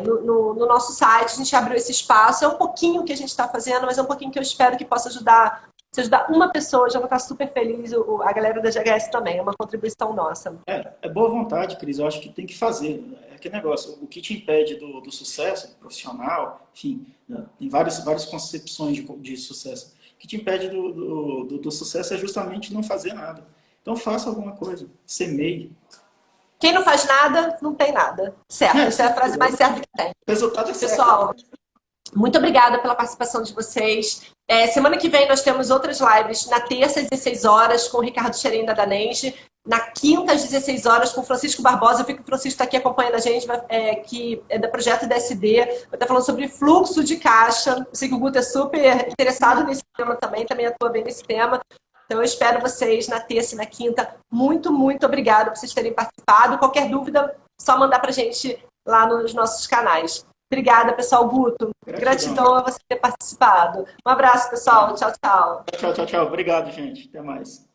no nosso site, a gente abriu esse espaço. É um pouquinho que a gente está fazendo, mas é um pouquinho que eu espero que possa ajudar. Se ajudar uma pessoa, já vou estar super feliz. A galera da GHS também, é uma contribuição nossa. É boa vontade, Cris. Eu acho que tem que fazer. É aquele negócio, o que te impede do sucesso profissional, enfim, tem várias concepções de sucesso. O que te impede do sucesso é justamente não fazer nada. Então faça alguma coisa, semeie. Quem não faz nada, não tem nada. Certo, essa é a frase mais certa que tem. O resultado é certo. Pessoal, muito obrigada pela participação de vocês. Semana que vem nós temos outras lives, na terça às 16 horas com o Ricardo Xerim da Danenge, na quinta às 16 horas com o Francisco Barbosa. Eu vi que o Francisco está aqui acompanhando a gente, que é do projeto DSD, vai estar falando sobre fluxo de caixa. Eu sei que o Guto é super interessado nesse tema também atua bem nesse tema. Então eu espero vocês na terça e na quinta. Muito, muito obrigada por vocês terem participado. Qualquer dúvida, só mandar pra gente lá nos nossos canais. Obrigada, pessoal. Guto, gratidão a você ter participado. Um abraço, pessoal. Tchau, tchau. Tchau. Obrigado, gente. Até mais.